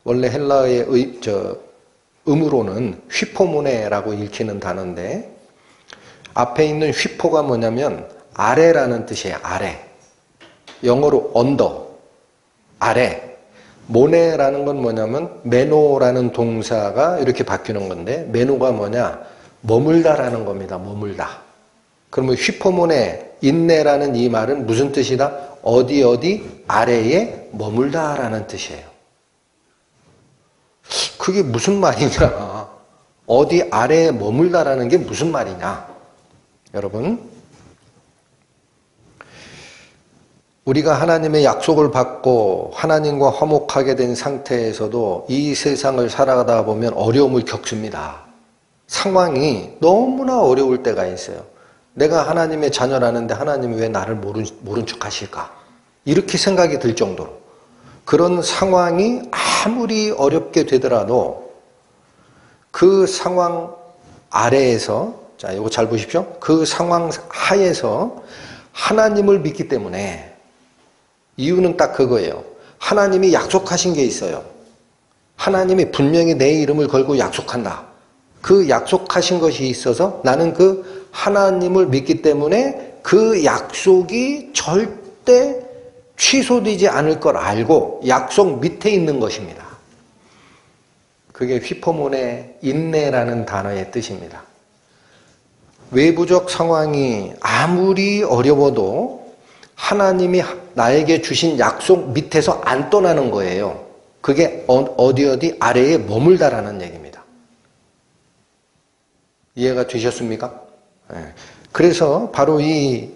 Speaker 1: 원래 헬라어의 음으로는 휘포모네라고 읽히는 단어인데 앞에 있는 휘포가 뭐냐면 아래라는 뜻이에요. 아래. 영어로 언더. 아래. 모네라는 건 뭐냐면 메노라는 동사가 이렇게 바뀌는 건데 메노가 뭐냐? 머물다라는 겁니다. 머물다. 그러면 휘포모네, 인내라는 이 말은 무슨 뜻이다? 어디 아래에 머물다라는 뜻이에요. 그게 무슨 말이냐? 어디 아래에 머물다라는 게 무슨 말이냐? 여러분, 우리가 하나님의 약속을 받고 하나님과 화목하게 된 상태에서도 이 세상을 살아가다 보면 어려움을 겪습니다. 상황이 너무나 어려울 때가 있어요. 내가 하나님의 자녀라는데 하나님이 왜 나를 모른 척 하실까? 이렇게 생각이 들 정도로. 그런 상황이 아무리 어렵게 되더라도 그 상황 아래에서, 자, 이거 잘 보십시오. 그 상황 하에서 하나님을 믿기 때문에, 이유는 딱 그거예요. 하나님이 약속하신 게 있어요. 하나님이 분명히 내 이름을 걸고 약속한다. 그 약속하신 것이 있어서 나는 그 하나님을 믿기 때문에 그 약속이 절대 취소되지 않을 걸 알고 약속 밑에 있는 것입니다. 그게 휘포문의 인내라는 단어의 뜻입니다. 외부적 상황이 아무리 어려워도 하나님이 나에게 주신 약속 밑에서 안 떠나는 거예요. 그게 어디 아래에 머물다라는 얘기입니다. 이해가 되셨습니까? 네. 그래서 바로 이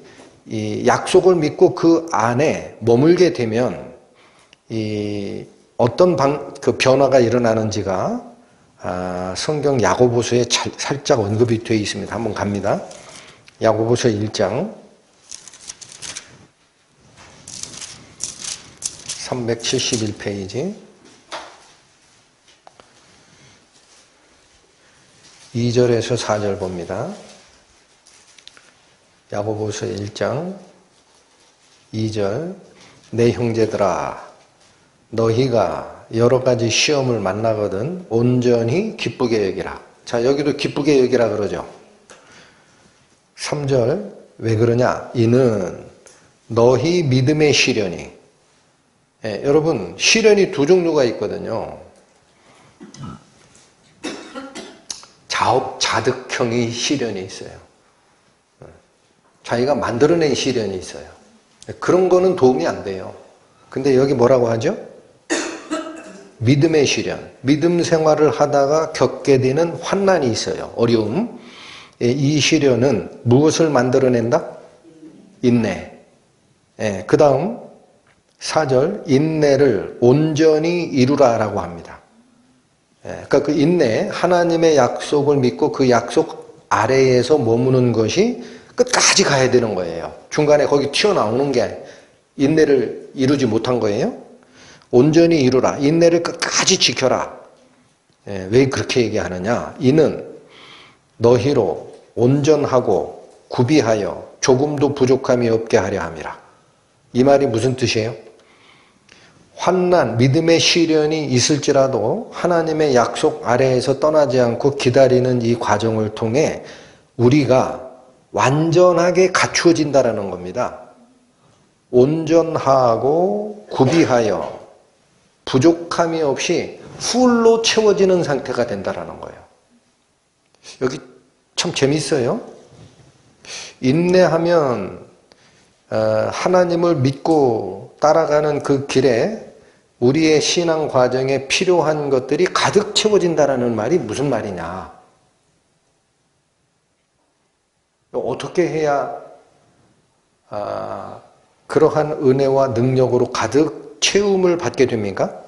Speaker 1: 약속을 믿고 그 안에 머물게 되면 어떤 그 변화가 일어나는지가 성경 야고보서에 살짝 언급이 되어 있습니다. 한번 갑니다. 야고보서 1장 371페이지 2절에서 4절 봅니다. 야고보서 1장 2절 내 형제들아 너희가 여러 가지 시험을 만나거든 온전히 기쁘게 여기라. 자, 여기도 기쁘게 여기라 그러죠. 3절 왜 그러냐? 이는 너희 믿음의 시련이, 여러분 시련이 두 종류가 있거든요. 자업자득형의 시련이 있어요. 자기가 만들어낸 시련이 있어요. 그런 거는 도움이 안 돼요. 근데 여기 뭐라고 하죠? 믿음의 시련. 믿음 생활을 하다가 겪게 되는 환난이 있어요. 어려움. 이 시련은 무엇을 만들어낸다? 인내. 그 다음 4절 인내를 온전히 이루라라고 합니다. 그러니까 그 인내, 하나님의 약속을 믿고 그 약속 아래에서 머무는 것이 끝까지 가야 되는 거예요. 중간에 거기 튀어나오는 게 인내를 이루지 못한 거예요. 온전히 이루라. 인내를 끝까지 지켜라. 왜 그렇게 얘기하느냐? 이는 너희로 온전하고 구비하여 조금도 부족함이 없게 하려 함이라. 이 말이 무슨 뜻이에요? 환난, 믿음의 시련이 있을지라도 하나님의 약속 아래에서 떠나지 않고 기다리는 이 과정을 통해 우리가 완전하게 갖추어진다라는 겁니다. 온전하고 구비하여 부족함이 없이 풀로 채워지는 상태가 된다라는 거예요. 여기 참 재밌어요. 인내하면 하나님을 믿고 따라가는 그 길에 우리의 신앙 과정에 필요한 것들이 가득 채워진다라는 말이 무슨 말이냐? 어떻게 해야 그러한 은혜와 능력으로 가득 채움을 받게 됩니까?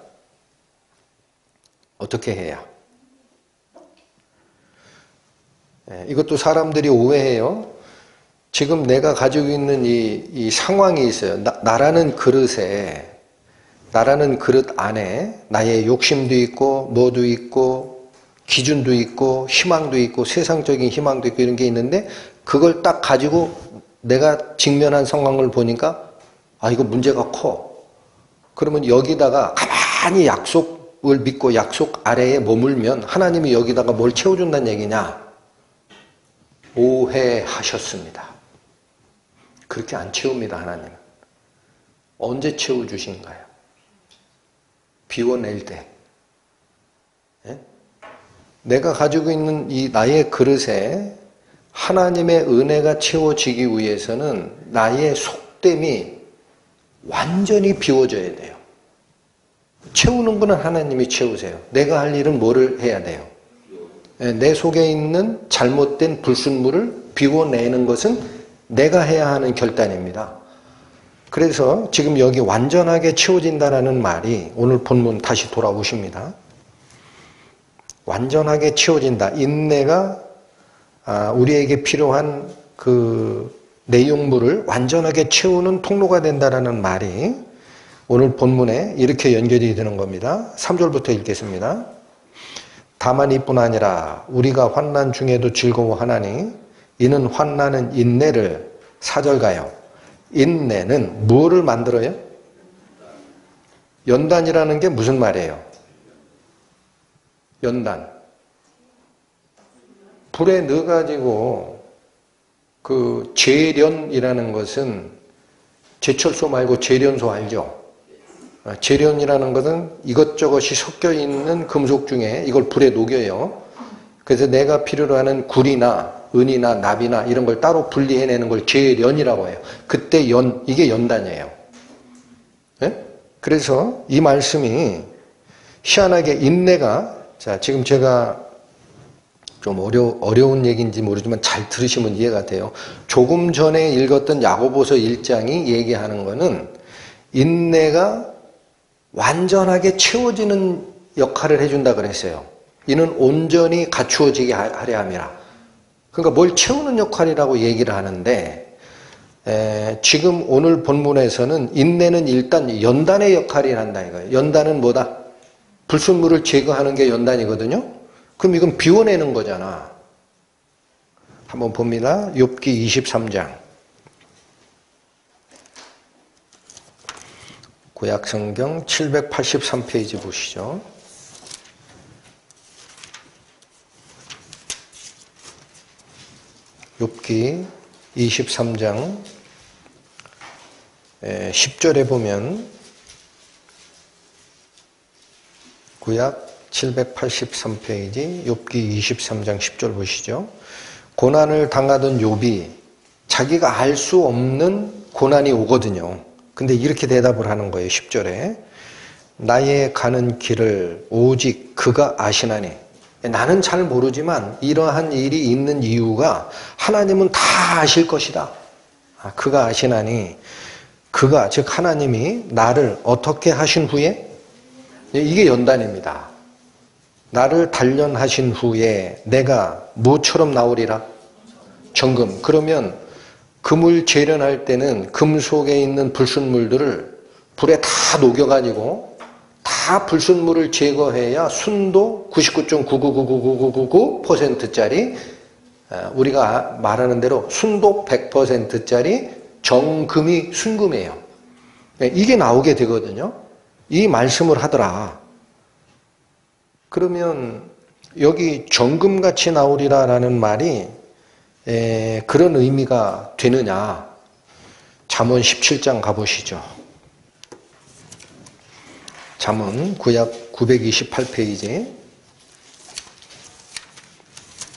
Speaker 1: 어떻게 해야? 이것도 사람들이 오해해요. 지금 내가 가지고 있는 이 상황이 있어요. 나라는 그릇에, 나라는 그릇 안에 나의 욕심도 있고 뭐도 있고 기준도 있고 희망도 있고 세상적인 희망도 있고 이런 게 있는데 그걸 딱 가지고 내가 직면한 상황을 보니까 이거 문제가 커. 그러면 여기다가 가만히 약속을 믿고 약속 아래에 머물면 하나님이 여기다가 뭘 채워준다는 얘기냐? 오해하셨습니다. 그렇게 안 채웁니다, 하나님은. 언제 채워주신가요? 비워낼 때. 내가 가지고 있는 이 나의 그릇에 하나님의 은혜가 채워지기 위해서는 나의 속됨이 완전히 비워져야 돼요. 채우는 거는 하나님이 채우세요. 내가 할 일은 뭐를 해야 돼요? 내 속에 있는 잘못된 불순물을 비워내는 것은 내가 해야 하는 결단입니다. 그래서 지금 여기 완전하게 채워진다는 말이 오늘 본문 다시 돌아오십니다. 완전하게 채워진다. 인내가 우리에게 필요한 그 내용물을 완전하게 채우는 통로가 된다라는 말이 오늘 본문에 이렇게 연결이 되는 겁니다. 3절부터 읽겠습니다. 다만 이뿐 아니라 우리가 환난 중에도 즐거워하나니 이는 환난은 인내를 4절 가요. 인내는 무엇을 만들어요? 연단이라는 게 무슨 말이에요? 연단. 불에 넣어가지고 그 제련이라는 것은 제철소 말고 제련소 알죠? 제련이라는 것은 이것저것이 섞여 있는 금속 중에 이걸 불에 녹여요. 그래서 내가 필요로 하는 굴이나 은이나 납이나 이런 걸 따로 분리해내는 걸 제련이라고 해요. 그때 이게 연단이에요. 네? 그래서 이 말씀이 희한하게 인내가, 자, 지금 제가 좀 어려운 얘기인지 모르지만 잘 들으시면 이해가 돼요. 조금 전에 읽었던 야고보서 1장이 얘기하는 거는 인내가 완전하게 채워지는 역할을 해준다 그랬어요. 이는 온전히 갖추어지게 하려 함이라. 그러니까 뭘 채우는 역할이라고 얘기를 하는데 지금 오늘 본문에서는 인내는 일단 연단의 역할이 한다 이거예요. 연단은 뭐다? 불순물을 제거하는 게 연단이거든요. 그럼 이건 비워내는 거잖아. 한번 봅니다. 욥기 23장. 구약성경 783페이지 보시죠. 욥기 23장 10절에 보면 구약 783페이지 욥기 23장 10절 보시죠. 고난을 당하던 욥이 자기가 알 수 없는 고난이 오거든요. 근데 이렇게 대답을 하는 거예요. 10절에 나의 가는 길을 오직 그가 아시나니. 나는 잘 모르지만 이러한 일이 있는 이유가 하나님은 다 아실 것이다. 그가 아시나니 그가 즉 하나님이 나를 어떻게 하신 후에 이게 연단입니다. 나를 단련하신 후에 내가 뭐처럼 나오리라? 정금. 그러면 금을 재련할 때는 금 속에 있는 불순물들을 불에 다 녹여가지고 다 불순물을 제거해야 순도 99.9999999%짜리 우리가 말하는 대로 순도 100%짜리 정금이 순금이에요. 이게 나오게 되거든요. 이 말씀을 하더라. 그러면 여기 정금같이 나오리라라는 말이 그런 의미가 되느냐? 잠언 17장 가보시죠. 잠언 구약 928페이지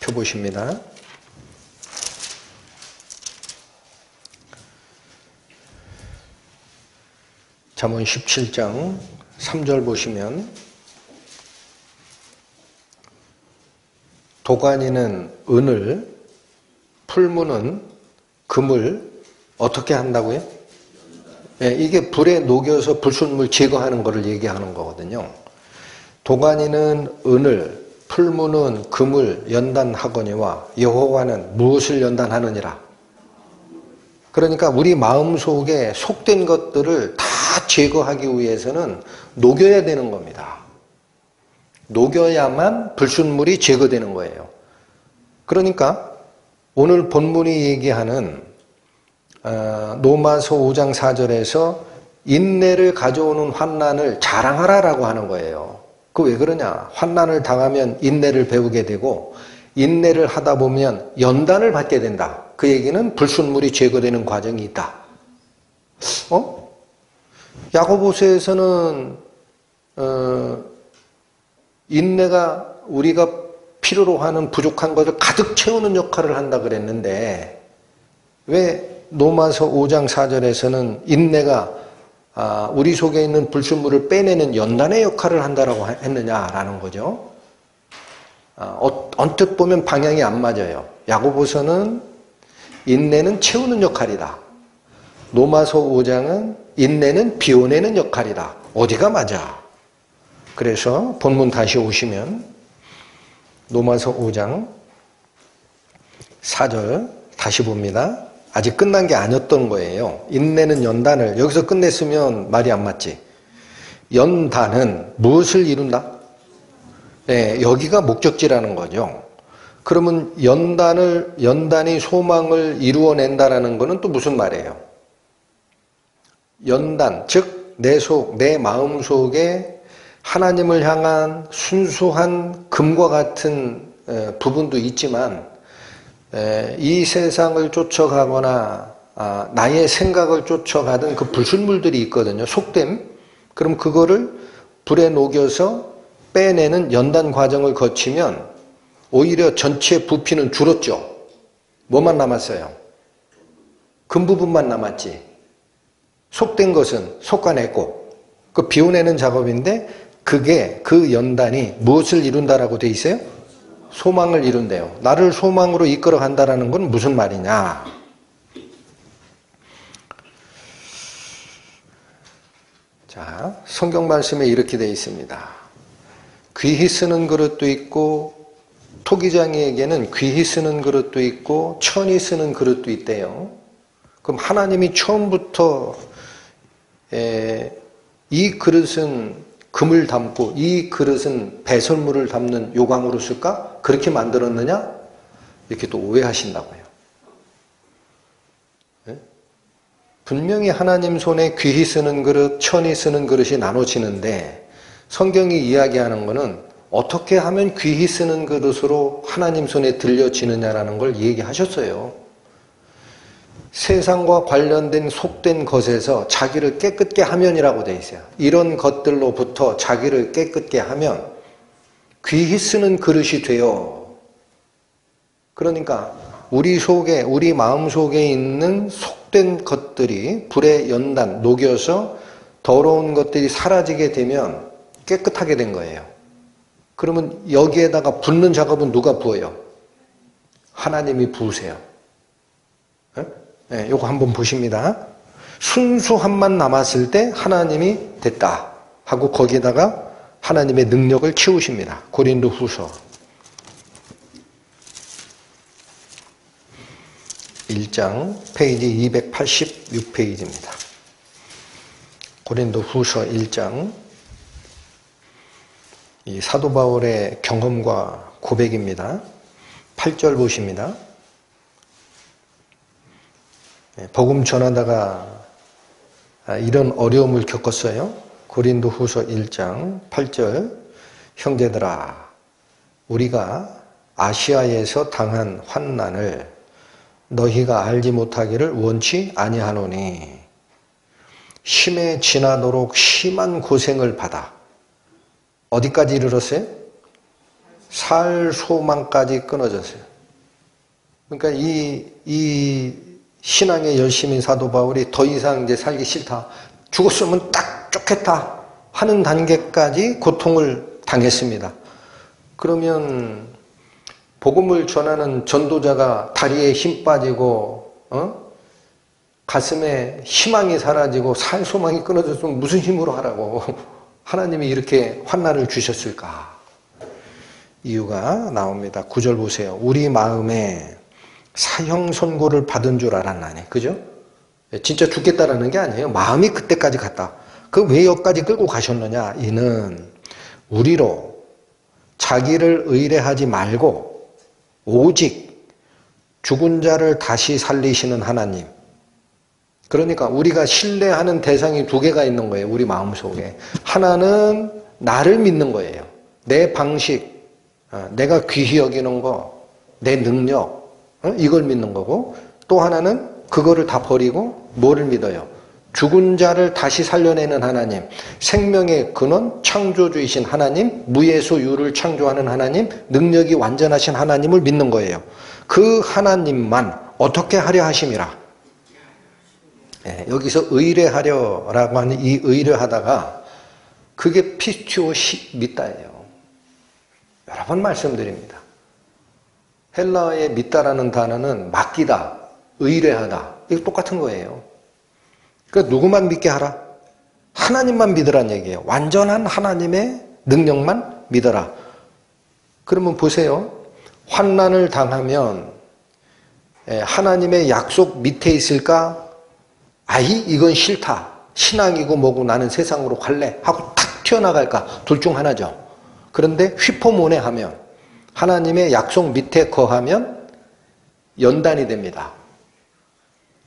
Speaker 1: 펴보십니다. 잠언 17장 3절 보시면 도가니는 은을, 풀무는 금을 어떻게 한다고요? 이게 불에 녹여서 불순물 제거하는 것을 얘기하는 거거든요. 도가니는 은을, 풀무는 금을 연단하거니와 여호와는 무엇을 연단하느니라. 그러니까 우리 마음속에 속된 것들을 다 제거하기 위해서는 녹여야 되는 겁니다. 녹여야만 불순물이 제거되는 거예요. 그러니까 오늘 본문이 얘기하는 로마서 5장 4절에서 인내를 가져오는 환난을 자랑하라라고 하는 거예요. 그 왜 그러냐? 환난을 당하면 인내를 배우게 되고 인내를 하다 보면 연단을 받게 된다. 그 얘기는 불순물이 제거되는 과정이 있다. 야고보서에서는 인내가 우리가 필요로 하는 부족한 것을 가득 채우는 역할을 한다 그랬는데 왜 로마서 5장 4절에서는 인내가 우리 속에 있는 불순물을 빼내는 연단의 역할을 한다라고 했느냐라는 거죠. 언뜻 보면 방향이 안 맞아요. 야고보서는 인내는 채우는 역할이다. 로마서 5장은 인내는 비워내는 역할이다. 어디가 맞아? 그래서 본문 다시 오시면 로마서 5장 4절 다시 봅니다. 아직 끝난 게 아니었던 거예요. 인내는 연단을, 여기서 끝냈으면 말이 안 맞지. 연단은 무엇을 이룬다? 네, 여기가 목적지라는 거죠. 그러면 연단이 소망을 이루어낸다라는 것은 또 무슨 말이에요? 연단, 즉 내 속, 내 마음 속에 하나님을 향한 순수한 금과 같은 부분도 있지만 이 세상을 쫓아가거나 나의 생각을 쫓아가던 그 불순물들이 있거든요. 속됨. 그럼 그거를 불에 녹여서 빼내는 연단 과정을 거치면 오히려 전체 부피는 줄었죠. 뭐만 남았어요? 금 부분만 남았지. 속된 것은 솎아냈고 그 비워내는 작업인데 그게 그 연단이 무엇을 이룬다라고 돼 있어요? 소망을 이룬대요. 나를 소망으로 이끌어 간다라는 건 무슨 말이냐? 자, 성경 말씀에 이렇게 돼 있습니다. 귀히 쓰는 그릇도 있고 토기장이에게는 귀히 쓰는 그릇도 있고 천히 쓰는 그릇도 있대요. 그럼 하나님이 처음부터 이 그릇은 금을 담고 이 그릇은 배설물을 담는 요광으로 쓸까? 그렇게 만들었느냐? 이렇게 또 오해하신다고요. 네? 분명히 하나님 손에 귀히 쓰는 그릇, 천히 쓰는 그릇이 나눠지는데 성경이 이야기하는 것은 어떻게 하면 귀히 쓰는 그릇으로 하나님 손에 들려지느냐라는 걸 얘기하셨어요. 세상과 관련된 속된 것에서 자기를 깨끗게 하면이라고 돼 있어요. 이런 것들로부터 자기를 깨끗게 하면 귀히 쓰는 그릇이 돼요. 그러니까 우리 속에, 우리 마음 속에 있는 속된 것들이 불에 연단, 녹여서 더러운 것들이 사라지게 되면 깨끗하게 된 거예요. 그러면 여기에다가 붓는 작업은 누가 부어요? 하나님이 부으세요. 네, 요거 한번 보십니다. 순수함만 남았을 때 하나님이 됐다 하고 거기에다가 하나님의 능력을 키우십니다. 고린도후서 1장 페이지 286페이지입니다. 고린도후서 1장 이 사도 바울의 경험과 고백입니다. 8절 보십니다. 복음 전하다가 이런 어려움을 겪었어요. 고린도후서 1장 8절 형제들아 우리가 아시아에서 당한 환난을 너희가 알지 못하기를 원치 아니하노니 심에 지나도록 심한 고생을 받아 어디까지 이르렀어요? 살 소망까지 끊어졌어요. 그러니까 이 신앙의 열심인 사도 바울이 더 이상 이제 살기 싫다. 죽었으면 딱 좋겠다 하는 단계까지 고통을 당했습니다. 그러면 복음을 전하는 전도자가 다리에 힘 빠지고 가슴에 희망이 사라지고 살 소망이 끊어졌으면 무슨 힘으로 하라고 하나님이 이렇게 환난을 주셨을까? 이유가 나옵니다. 9절 보세요. 우리 마음에 사형 선고를 받은 줄 알았나니, 그죠? 진짜 죽겠다라는 게 아니에요. 마음이 그때까지 갔다. 그 왜 여기까지 끌고 가셨느냐? 이는 우리로 자기를 의뢰하지 말고 오직 죽은 자를 다시 살리시는 하나님. 그러니까 우리가 신뢰하는 대상이 두 개가 있는 거예요. 우리 마음속에. 하나는 나를 믿는 거예요. 내 방식, 내가 귀히 여기는 거, 내 능력, 이걸 믿는 거고, 또 하나는 그거를 다 버리고 뭐를 믿어요? 죽은 자를 다시 살려내는 하나님, 생명의 근원, 창조주이신 하나님, 무에서 유를 창조하는 하나님, 능력이 완전하신 하나님을 믿는 거예요. 그 하나님만 어떻게 하려 하심이라. 네, 여기서 의뢰하려라고 하는 이 의뢰하다가 그게 피스티오 믿다예요. 여러 번 말씀드립니다. 헬라어의 믿다라는 단어는 맡기다, 의뢰하다. 이거 똑같은 거예요. 그러니까 누구만 믿게 하라? 하나님만 믿으란 얘기예요. 완전한 하나님의 능력만 믿어라. 그러면 보세요. 환난을 당하면 하나님의 약속 밑에 있을까? 아이 이건 싫다. 신앙이고 뭐고 나는 세상으로 갈래 하고 탁 튀어나갈까? 둘 중 하나죠. 그런데 휘포모네하면 하나님의 약속 밑에 거하면 연단이 됩니다.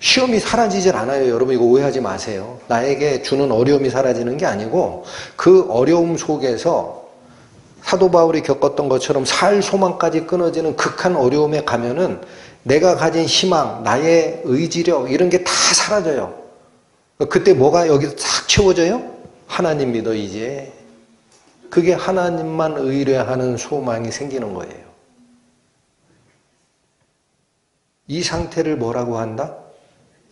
Speaker 1: 시험이 사라지질 않아요. 여러분 이거 오해하지 마세요. 나에게 주는 어려움이 사라지는 게 아니고 그 어려움 속에서 사도 바울이 겪었던 것처럼 살 소망까지 끊어지는 극한 어려움에 가면은 내가 가진 희망, 나의 의지력 이런 게 다 사라져요. 그때 뭐가 여기서 싹 채워져요? 하나님 믿어 이제. 그게 하나님만 의뢰하는 소망이 생기는 거예요. 이 상태를 뭐라고 한다?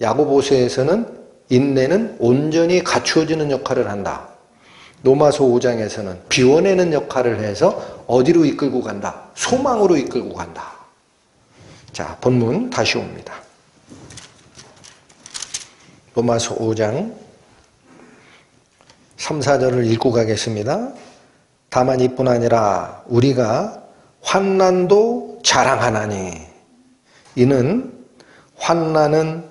Speaker 1: 야고보서에서는 인내는 온전히 갖추어지는 역할을 한다. 로마서 5장에서는 비워내는 역할을 해서 어디로 이끌고 간다? 소망으로 이끌고 간다. 자, 본문 다시 옵니다. 로마서 5장 3, 4절을 읽고 가겠습니다. 다만 이뿐 아니라 우리가 환난도 자랑하나니 이는 환난은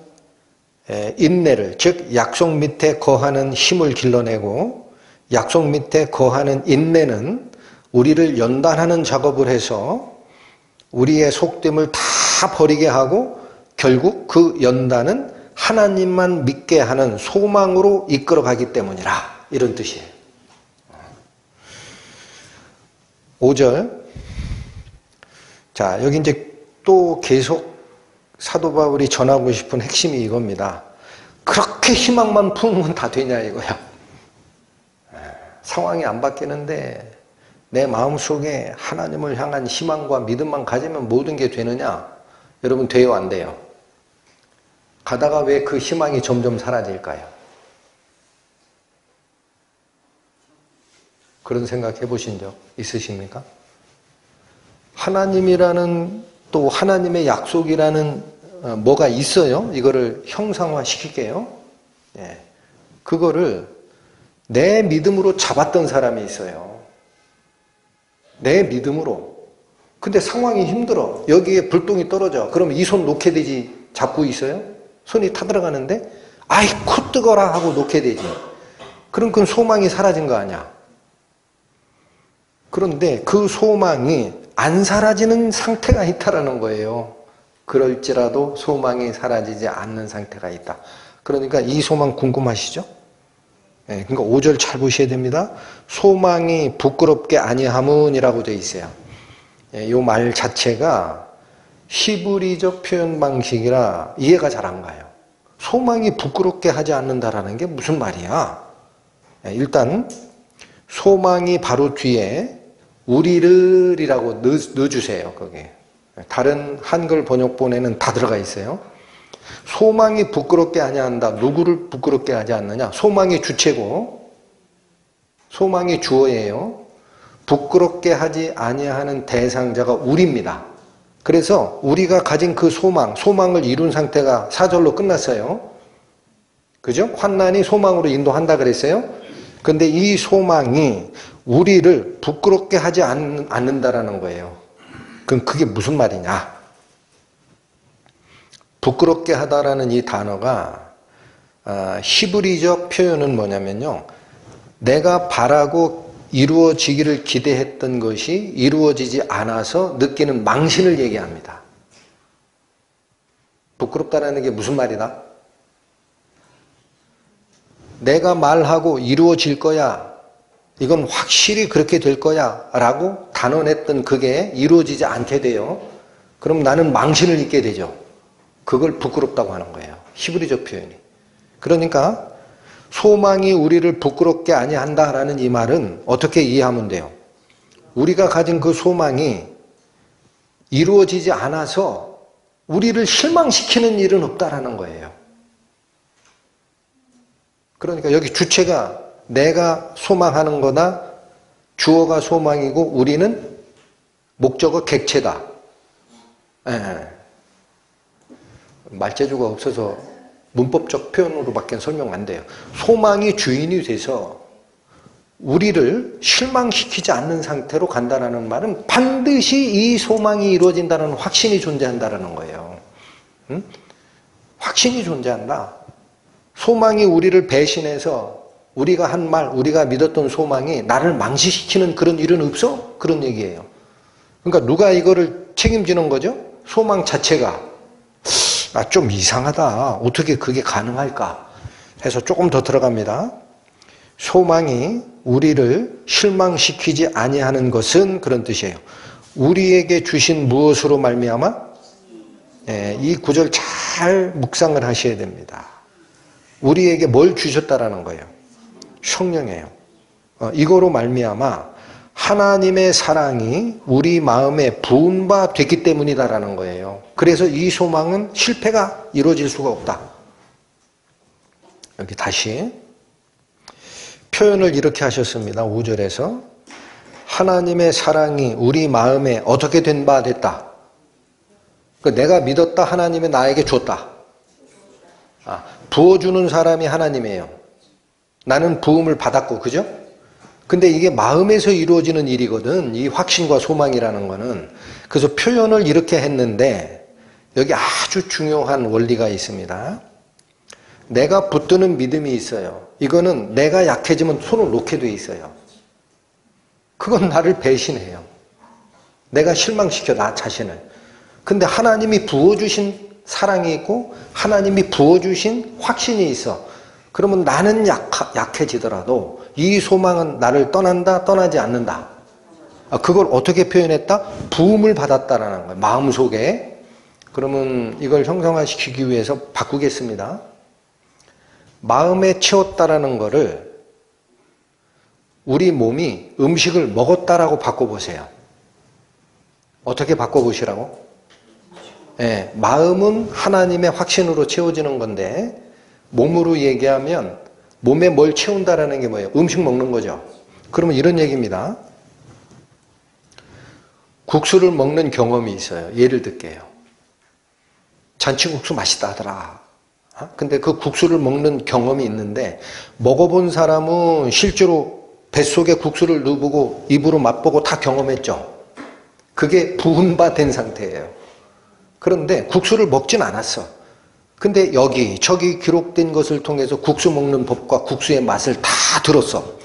Speaker 1: 인내를 즉 약속 밑에 거하는 힘을 길러내고 약속 밑에 거하는 인내는 우리를 연단하는 작업을 해서 우리의 속됨을 다 버리게 하고 결국 그 연단은 하나님만 믿게 하는 소망으로 이끌어가기 때문이라 이런 뜻이에요. 5절 자 여기 이제 또 계속 사도 바울이 전하고 싶은 핵심이 이겁니다. 그렇게 희망만 품으면 다 되냐 이거야. 상황이 안 바뀌는데 내 마음속에 하나님을 향한 희망과 믿음만 가지면 모든 게 되느냐? 여러분 돼요 안 돼요? 가다가 왜 그 희망이 점점 사라질까요? 그런 생각 해보신 적 있으십니까? 하나님이라는 또 하나님의 약속이라는 뭐가 있어요. 이거를 형상화 시킬게요. 예. 그거를 내 믿음으로 잡았던 사람이 있어요. 내 믿음으로. 근데 상황이 힘들어. 여기에 불똥이 떨어져. 그러면 이 손 놓게 되지. 잡고 있어요? 손이 타들어가는데 아이코 뜨거라 하고 놓게 되지. 그럼 그건 소망이 사라진 거 아니야. 그런데 그 소망이 안 사라지는 상태가 있다라는 거예요. 그럴지라도 소망이 사라지지 않는 상태가 있다. 그러니까 이 소망 궁금하시죠? 네, 그러니까 5절 잘 보셔야 됩니다. 소망이 부끄럽게 아니함은이라고 되어 있어요. 이 말 자체가 히브리적 표현 방식이라 이해가 잘 안 가요. 소망이 부끄럽게 하지 않는다라는 게 무슨 말이야? 일단 소망이 바로 뒤에 우리를이라고 넣어주세요. 거기 다른 한글 번역본에는 다 들어가 있어요. 소망이 부끄럽게 아니한다. 누구를 부끄럽게 하지 않느냐? 소망이 주체고 소망이 주어예요. 부끄럽게 하지 아니하는 대상자가 우리입니다. 그래서 우리가 가진 그 소망을 이룬 상태가 4절로 끝났어요. 그죠? 환난이 소망으로 인도한다 그랬어요. 근데 이 소망이 우리를 부끄럽게 하지 않는다라는 거예요. 그럼 그게 무슨 말이냐? 부끄럽게 하다라는 이 단어가 히브리적 표현은 뭐냐면요. 내가 바라고 이루어지기를 기대했던 것이 이루어지지 않아서 느끼는 망신을 얘기합니다. 부끄럽다라는 게 무슨 말이다? 내가 말하고 이루어질 거야. 이건 확실히 그렇게 될 거야 라고 단언했던 그게 이루어지지 않게 돼요. 그럼 나는 망신을 입게 되죠. 그걸 부끄럽다고 하는 거예요. 히브리적 표현이. 그러니까 소망이 우리를 부끄럽게 아니한다라는 이 말은 어떻게 이해하면 돼요? 우리가 가진 그 소망이 이루어지지 않아서 우리를 실망시키는 일은 없다라는 거예요. 그러니까 여기 주체가 내가 소망하는 거다. 주어가 소망이고 우리는 목적어 객체다. 말재주가 없어서 문법적 표현으로밖에 설명 안 돼요. 소망이 주인이 돼서 우리를 실망시키지 않는 상태로 간다는 말은 반드시 이 소망이 이루어진다는 확신이 존재한다는 거예요. 응? 확신이 존재한다. 소망이 우리를 배신해서 우리가 한 말, 우리가 믿었던 소망이 나를 망신시키는 그런 일은 없어? 그런 얘기예요. 그러니까 누가 이거를 책임지는 거죠? 소망 자체가. 좀 이상하다. 어떻게 그게 가능할까? 해서 조금 더 들어갑니다. 소망이 우리를 실망시키지 아니하는 것은 그런 뜻이에요. 우리에게 주신 무엇으로 말미암아? 이 구절 잘 묵상을 하셔야 됩니다. 우리에게 뭘 주셨다라는 거예요? 성령이에요. 이거로 말미암아 하나님의 사랑이 우리 마음에 부은 바 됐기 때문이다라는 거예요. 그래서 이 소망은 실패가 이루어질 수가 없다. 여기 다시 표현을 이렇게 하셨습니다. 5절에서 하나님의 사랑이 우리 마음에 어떻게 된 바 됐다. 내가 믿었다. 하나님이 나에게 줬다. 부어주는 사람이 하나님이에요. 나는 부음을 받았고, 그죠? 근데 이게 마음에서 이루어지는 일이거든. 이 확신과 소망이라는 거는. 그래서 표현을 이렇게 했는데 여기 아주 중요한 원리가 있습니다. 내가 붙드는 믿음이 있어요. 이거는 내가 약해지면 손을 놓게 돼 있어요. 그건 나를 배신해요. 내가 실망시켜, 나 자신을. 근데 하나님이 부어주신 사랑이 있고 하나님이 부어주신 확신이 있어. 그러면 나는 약해지더라도 이 소망은 나를 떠난다, 떠나지 않는다. 그걸 어떻게 표현했다? 부음을 받았다라는 거예요. 마음속에. 그러면 이걸 형상화시키기 위해서 바꾸겠습니다. 마음에 채웠다라는 거를 우리 몸이 음식을 먹었다라고 바꿔보세요. 어떻게 바꿔보시라고? 마음은 하나님의 확신으로 채워지는 건데 몸으로 얘기하면 몸에 뭘 채운다라는 게 뭐예요? 음식 먹는 거죠. 그러면 이런 얘기입니다. 국수를 먹는 경험이 있어요. 예를 들게요. 잔치국수 맛있다 하더라. 근데 그 국수를 먹는 경험이 있는데 먹어본 사람은 실제로 뱃속에 국수를 넣어보고 입으로 맛보고 다 경험했죠. 그게 부은 바 된 상태예요. 그런데 국수를 먹진 않았어. 근데 여기 저기 기록된 것을 통해서 국수 먹는 법과 국수의 맛을 다 들었어.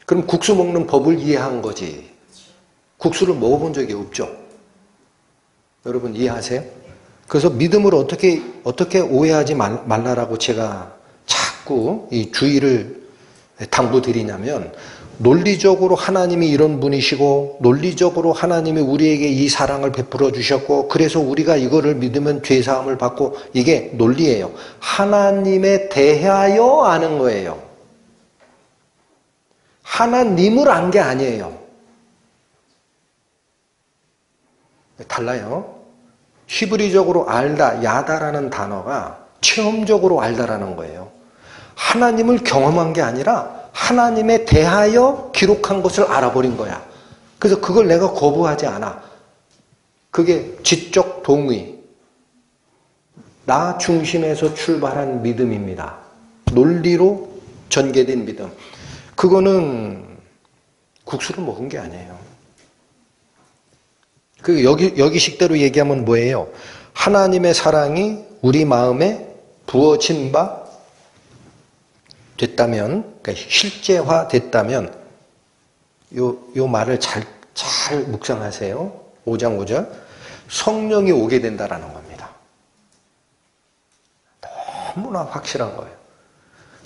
Speaker 1: 그럼 국수 먹는 법을 이해한 거지. 국수를 먹어본 적이 없죠. 여러분 이해하세요? 그래서 믿음을 어떻게 오해하지 말라라고 제가 자꾸 이 주의를 당부드리냐면 논리적으로 하나님이 이런 분이시고 논리적으로 하나님이 우리에게 이 사랑을 베풀어 주셨고 그래서 우리가 이거를 믿으면 죄사함을 받고 이게 논리예요. 하나님에 대하여 아는 거예요. 하나님을 안 게 아니에요. 달라요. 히브리적으로 알다, 야다라는 단어가 체험적으로 알다라는 거예요. 하나님을 경험한 게 아니라 하나님에 대하여 기록한 것을 알아버린 거야. 그래서 그걸 내가 거부하지 않아. 그게 지적 동의, 나 중심에서 출발한 믿음입니다. 논리로 전개된 믿음. 그거는 국수를 먹은 게 아니에요. 여기 식대로 얘기하면 뭐예요? 하나님의 사랑이 우리 마음에 부어진 바 됐다면, 그러니까 실제화 됐다면, 요 말을 잘 묵상하세요. 5장 5절. 성령이 오게 된다라는 겁니다. 너무나 확실한 거예요.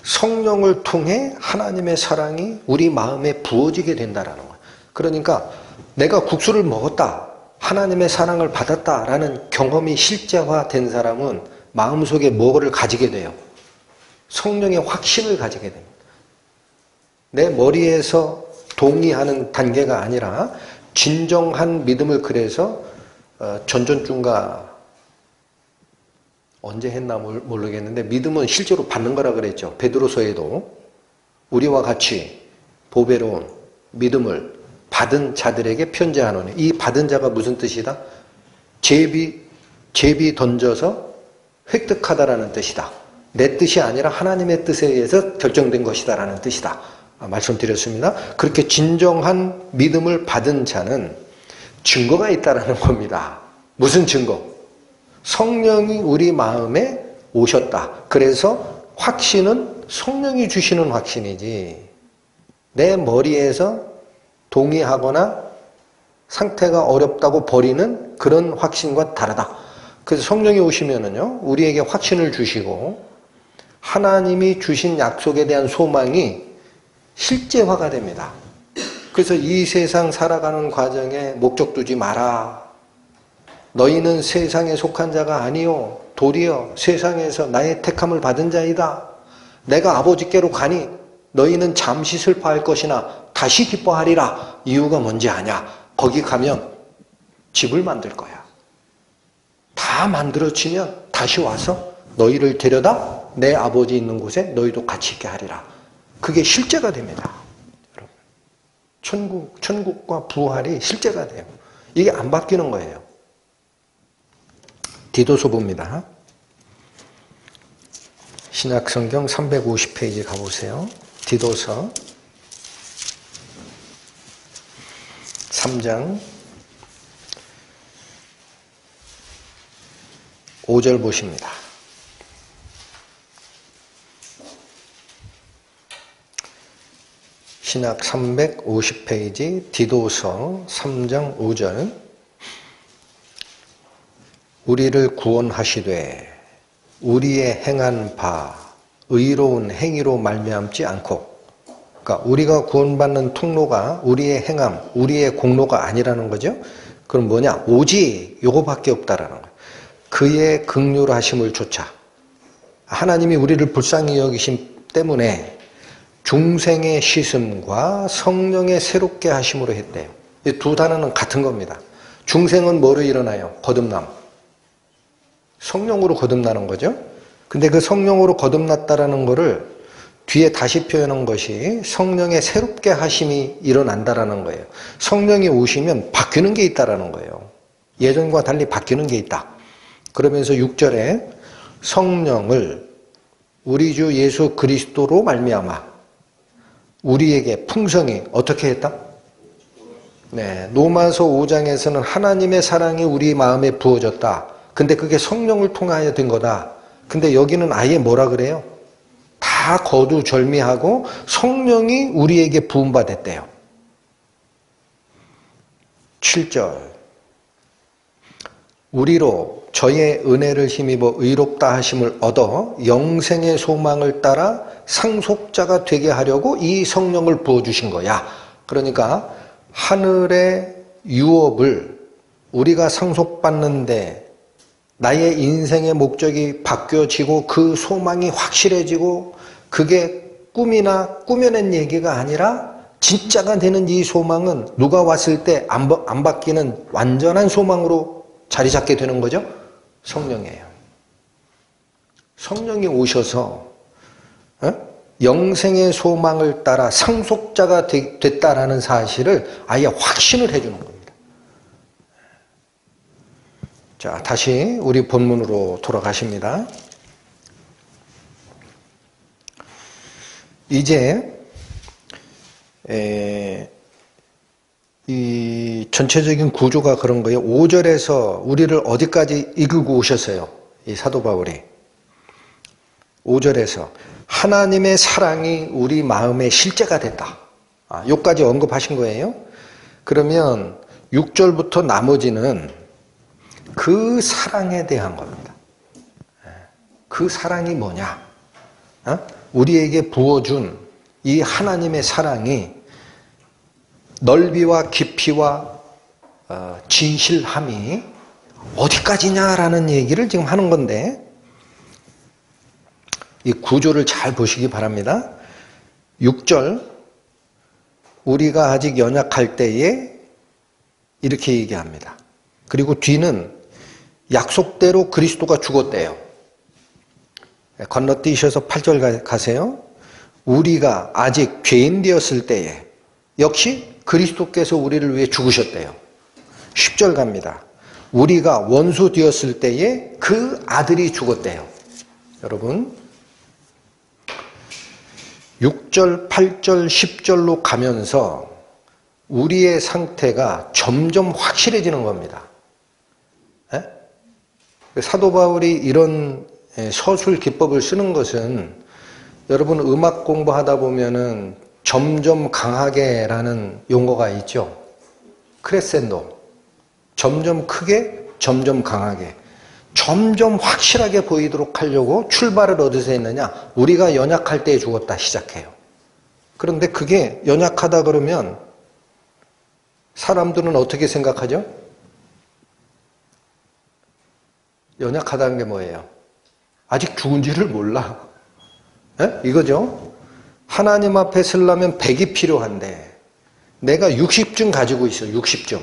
Speaker 1: 성령을 통해 하나님의 사랑이 우리 마음에 부어지게 된다라는 거예요. 그러니까 내가 국수를 먹었다, 하나님의 사랑을 받았다라는 경험이 실제화된 사람은 마음속에 뭐를 가지게 돼요? 성령의 확신을 가지게 됩니다. 내 머리에서 동의하는 단계가 아니라 진정한 믿음을 그래서 전전주인가 언제 했나 모르겠는데 믿음은 실제로 받는 거라 그랬죠. 베드로서에도 우리와 같이 보배로운 믿음을 받은 자들에게 편지하노니 이 받은 자가 무슨 뜻이다? 제비 던져서 획득하다라는 뜻이다. 내 뜻이 아니라 하나님의 뜻에 의해서 결정된 것이다라는 뜻이다. 말씀드렸습니다. 그렇게 진정한 믿음을 받은 자는 증거가 있다라는 겁니다. 무슨 증거? 성령이 우리 마음에 오셨다. 그래서 확신은 성령이 주시는 확신이지, 내 머리에서 동의하거나 상태가 어렵다고 버리는 그런 확신과 다르다. 그래서 성령이 오시면은요, 우리에게 확신을 주시고 하나님이 주신 약속에 대한 소망이 실제화가 됩니다. 그래서 이 세상 살아가는 과정에 목적 두지 마라. 너희는 세상에 속한 자가 아니요 도리어 세상에서 나의 택함을 받은 자이다. 내가 아버지께로 가니 너희는 잠시 슬퍼할 것이나 다시 기뻐하리라. 이유가 뭔지 아냐? 거기 가면 집을 만들 거야. 다 만들어지면 다시 와서 너희를 데려다 내 아버지 있는 곳에 너희도 같이 있게 하리라. 그게 실제가 됩니다. 여러분, 천국과 부활이 실제가 돼요. 이게 안 바뀌는 거예요. 디도서 봅니다. 신약성경 350페이지 가보세요. 디도서 3장 5절 보십니다. 신약 350페이지 디도서 3장 5절. 우리를 구원하시되 우리의 행한 바 의로운 행위로 말미암지 않고, 그러니까 우리가 구원받는 통로가 우리의 행함, 우리의 공로가 아니라는 거죠. 그럼 뭐냐? 오직 요거밖에 없다라는 거예요. 그의 긍휼하심을 쫓아. 하나님이 우리를 불쌍히 여기심 때문에 중생의 씻음과 성령의 새롭게 하심으로 했대요. 이 두 단어는 같은 겁니다. 중생은 뭐로 일어나요? 거듭남. 성령으로 거듭나는 거죠. 근데 그 성령으로 거듭났다라는 거를 뒤에 다시 표현한 것이 성령의 새롭게 하심이 일어난다라는 거예요. 성령이 오시면 바뀌는 게 있다라는 거예요. 예전과 달리 바뀌는 게 있다. 그러면서 6절에 성령을 우리 주 예수 그리스도로 말미암아 우리에게 풍성히 어떻게 했다? 네, 로마서 5장에서는 하나님의 사랑이 우리 마음에 부어졌다. 근데 그게 성령을 통하여 된 거다. 근데 여기는 아예 뭐라 그래요? 다 거두절미하고 성령이 우리에게 부음받았대요. 7절. 우리로 저의 은혜를 힘입어 의롭다 하심을 얻어 영생의 소망을 따라 상속자가 되게 하려고 이 성령을 부어주신 거야. 그러니까 하늘의 유업을 우리가 상속받는데 나의 인생의 목적이 바뀌어지고 그 소망이 확실해지고 그게 꿈이나 꾸며낸 얘기가 아니라 진짜가 되는 이 소망은 누가 왔을 때 안 바뀌는 완전한 소망으로 자리 잡게 되는 거죠. 성령이에요. 성령이 오셔서 영생의 소망을 따라 상속자가 됐다라는 사실을 아예 확신을 해주는 겁니다. 자, 다시 우리 본문으로 돌아가십니다. 이제 이 전체적인 구조가 그런 거예요. 5절에서 우리를 어디까지 이끌고 오셨어요? 이 사도 바울이. 5절에서 하나님의 사랑이 우리 마음의 실제가 됐다. 여기까지 언급하신 거예요. 그러면 6절부터 나머지는 그 사랑에 대한 겁니다. 그 사랑이 뭐냐? 우리에게 부어준 이 하나님의 사랑이 넓이와 깊이와 진실함이 어디까지냐라는 얘기를 지금 하는 건데, 이 구조를 잘 보시기 바랍니다. 6절, 우리가 아직 연약할 때에 이렇게 얘기합니다. 그리고 뒤는 약속대로 그리스도가 죽었대요. 건너뛰셔서 8절 가세요. 우리가 아직 죄인 되었을 때에 역시 그리스도께서 우리를 위해 죽으셨대요. 10절 갑니다. 우리가 원수 되었을 때에 그 아들이 죽었대요. 여러분, 6절, 8절, 10절로 가면서 우리의 상태가 점점 확실해지는 겁니다. 에? 사도 바울이 이런 서술 기법을 쓰는 것은 여러분 음악 공부하다 보면은 점점 강하게라는 용어가 있죠. 크레센도. 점점 크게, 점점 강하게. 점점 확실하게 보이도록 하려고 출발을 어디서 했느냐? 우리가 연약할 때 죽었다 시작해요. 그런데 그게 연약하다 그러면 사람들은 어떻게 생각하죠? 연약하다는 게 뭐예요? 아직 죽은지를 몰라. 에? 이거죠? 하나님 앞에 서려면 100이 필요한데 내가 60점 가지고 있어. 60점.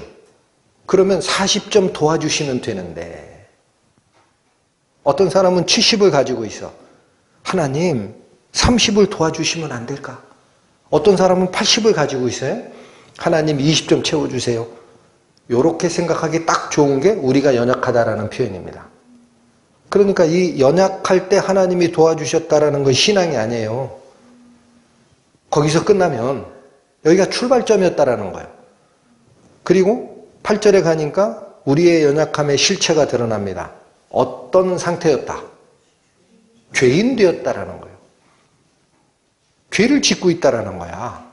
Speaker 1: 그러면 40점 도와주시면 되는데 어떤 사람은 70을 가지고 있어. 하나님 30을 도와주시면 안 될까? 어떤 사람은 80을 가지고 있어요. 하나님 20점 채워주세요. 이렇게 생각하기 딱 좋은 게 우리가 연약하다라는 표현입니다. 그러니까 이 연약할 때 하나님이 도와주셨다라는 건 신앙이 아니에요. 거기서 끝나면 여기가 출발점이었다라는 거예요. 그리고 8절에 가니까 우리의 연약함의 실체가 드러납니다. 어떤 상태였다? 죄인 되었다라는 거예요. 죄를 짓고 있다라는 거야.